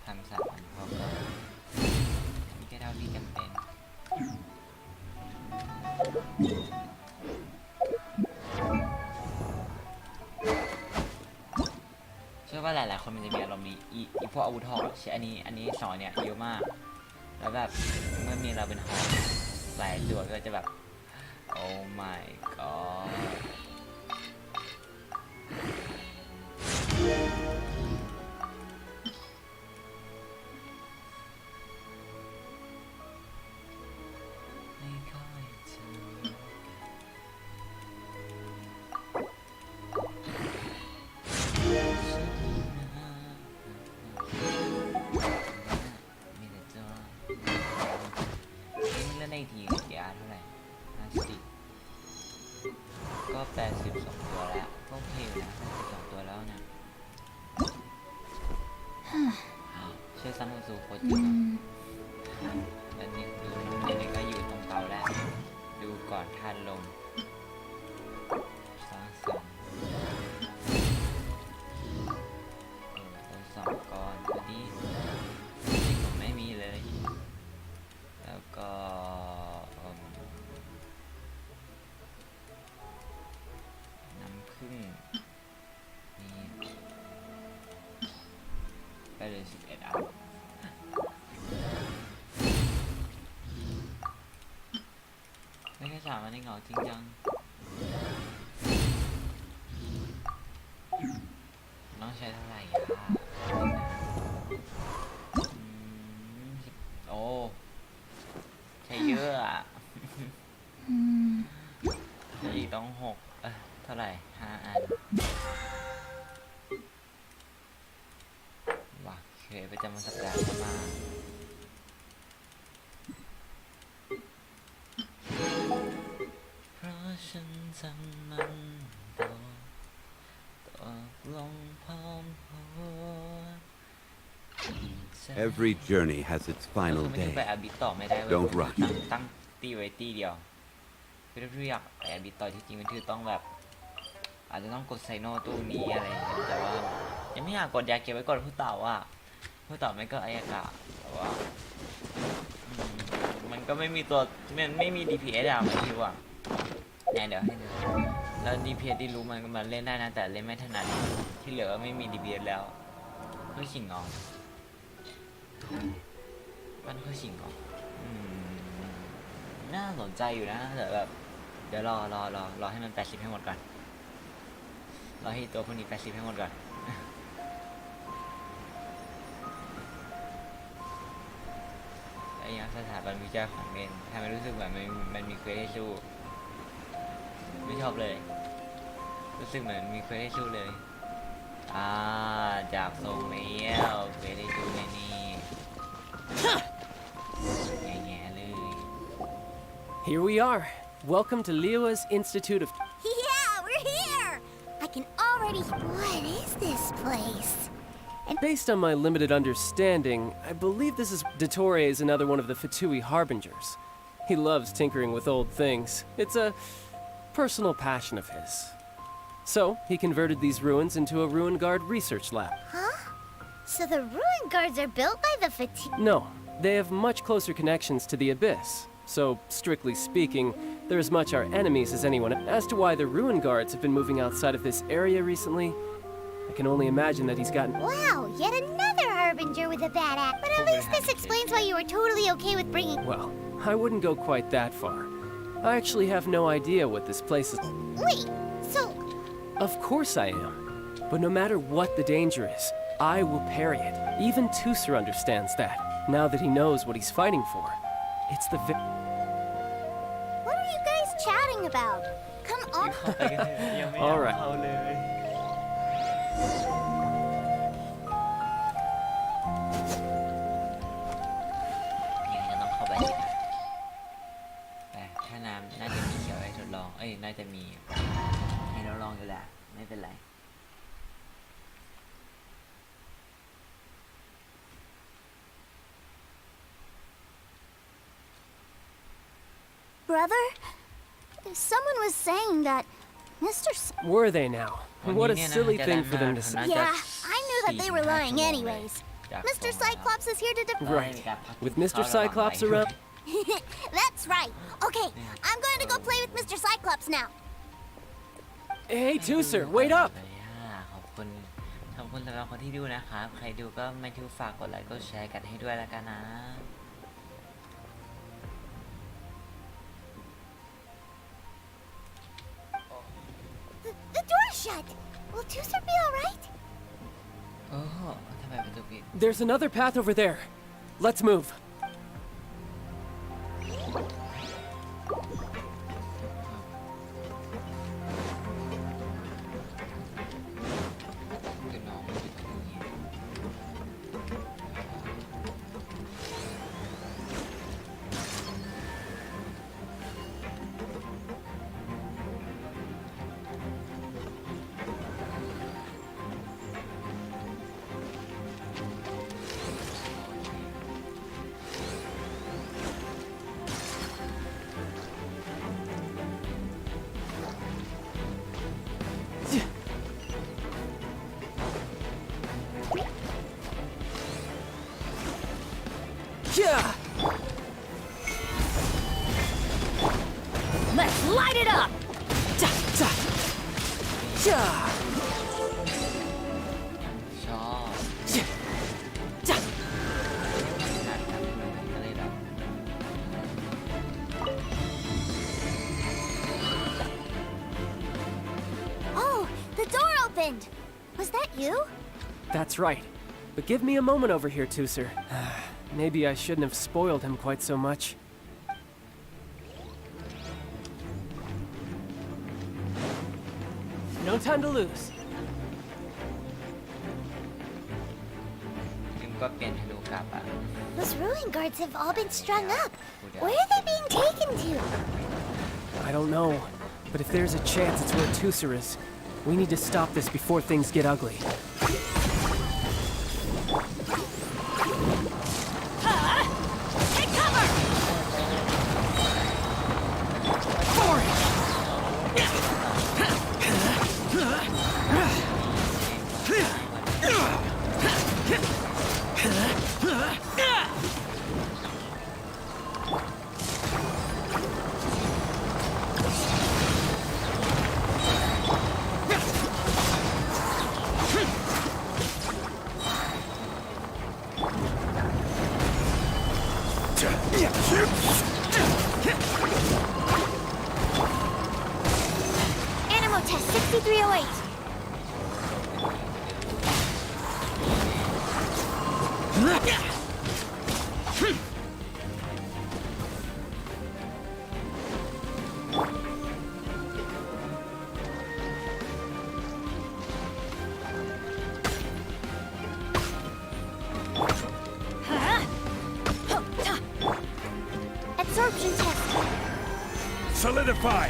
A: ทำ3 อันพอก่อนนี่ก็เท่าที่จำเป็นเชื่อว่าหลายๆคนมันจะมีอารมณ์นี้อีพวกอาวุธหอกใช่อันนี้สอนเนี่ยเยอะมากแล้วแบบเมื่อมีเราเป็นหอกหลายตัวก็จะแบบ Oh my god ไม่ค่อยเจอมีแต่เจ้านี่มันเล่นได้ทีกี่อันเท่าไหร่50ก็82 ตัวแล้วก็โอเคอยู่นะ82 ตัวแล้วเนี่ยเชื่อซันโฮซูโคตรจริงแล้วนี่ดูนี่ก็อยู่ตรงเตาแล้วดูก่อนทานลมสร้างสรรค์2 ก้อนอันนี้ผมไม่มีเลยแล้วก็น้ำผึ้งนี่ไปเลย11 อันไม่แค่3 อันเองเหรอจริงจังต้องใช้เท่าไหร่อ่ะโอ้ใช้เยอะอ่ะ ไหร่5 อันว่ะเคยประจำวันสัปดาห์เข้ามาเพราะฉันจำมันตกลงพร้อมหัว
Q: Every journey has its final
A: ไม่ถึง
Q: day.
A: ไปอาบิตต่อไม่ได้เว้ย
Q: Don't rush.
A: ตั้งตีไว้ตีเดียวคือถ้าอยากไปอาบิตต่อที่จริงมันคือต้องแบบอาจจะต้องกดไซโนตู้นี้อะไรอย่างเงี้ยแต่ว่ายังไม่อยากกดอยากเก็บไว้ก่อนผู้เต่าอ่ะผู้เต่าไม่ก็อายากะแต่ว่ามันก็ไม่มีตัวมันไม่มี DPS อ่ะไม่รู้อ่ะเนี่ยเดี๋ยวให้ดูแล้ว DPS ที่รู้มันเล่นได้นะแต่เล่นไม่ถนัดที่เหลือไม่มี DPS แล้วไม่ชิงงอมันคือชิงงอน่าสนใจอยู่นะแต่แบบเดี๋ยวรอให้มัน80ให้หมดก่อนรอให้ตัวพวกนี้80ให้หมดก่อนไอ้ยังสถาบันวิจัยของเมนทำให้รู้สึกเหมือนมันมีเควสให้สู้ไม่ชอบเลยรู้สึกเหมือนมีเควสให้สู้เลยจากทรงแล้วเควสให้สู้ในนี่แง่เลย
H: Here we are. Welcome to Liyue's Institute of...
G: Yeah, we're here! I can already... What is this place?
H: Based on my limited understanding, I believe this is... Dottore is another one of the Fatui Harbingers. He loves tinkering with old things. It's a personal passion of his. So, he converted these ruins into a Ruin Guard research lab.
G: Huh? So the ruin guards are built by the
H: No, they have much closer connections to the Abyss. So, strictly speaking, they're as much our enemies as anyone. As to why the Ruin Guards have been moving outside of this area recently, I can only imagine that he's gotten...
G: Wow, yet another Harbinger with a bad act. But at least this explains why you were totally okay with bringing...
H: Well, I wouldn't go quite that far. I actually have no idea what this place is...
G: Wait, so...
H: Of course I am. But no matter what the danger is, I will parry it. Even Tusser understands that, now that he knows what he's fighting for. It's the
G: What are you guys chatting about? Come on.
H: All right.
A: ยังจะต้องเข้าไปสินะแต่ถ้าน้ำน่าจะมีเขียวให้ทดลองน่าจะมีให้ทดลองอยู่แหละไม่เป็นไร
G: Brother, someone was saying that Mr.
H: Were they now? What a silly thing for them to say.
G: Yeah, I knew that they were lying anyways. Mr. Cyclops is here to defend.
H: Right. With Mr. Cyclops around...
G: That's right. Okay, I'm going to go play with Mr. Cyclops now.
H: Hey, Tusser, wait up!
A: ขอบคุณสำหรับคนที่ดูนะครับใครดูก็ไม่ทิ้งฝากกดไลค์กดแชร์กันให้ด้วยแล้วกันนะ
G: The door's shut. Will Tusser be all right?
A: โอ้ทำไมประตูปิด
H: There's another path over there. Let's move. Yeah!
E: Let's light it up!
H: Ja, ja. Ja.
A: ชอบ
H: Ja. Ja.
A: ก็เลยแบบ
G: Oh, the door opened. Was that you?
H: That's right. But give me a moment over here, Tusser. Maybe I shouldn't have spoiled him quite so much. No time to lose.
A: ก็เปลี่ยนธนูกลับอ่ะ
G: Those ruin guards have all been strung up. Where are they being taken to?
H: I don't know, but if there's a chance it's where Tusser is, we need to stop this before things get ugly.
G: Take cover!
H: For it!
G: Animal test 6308. Absorption test.
P: Solidify!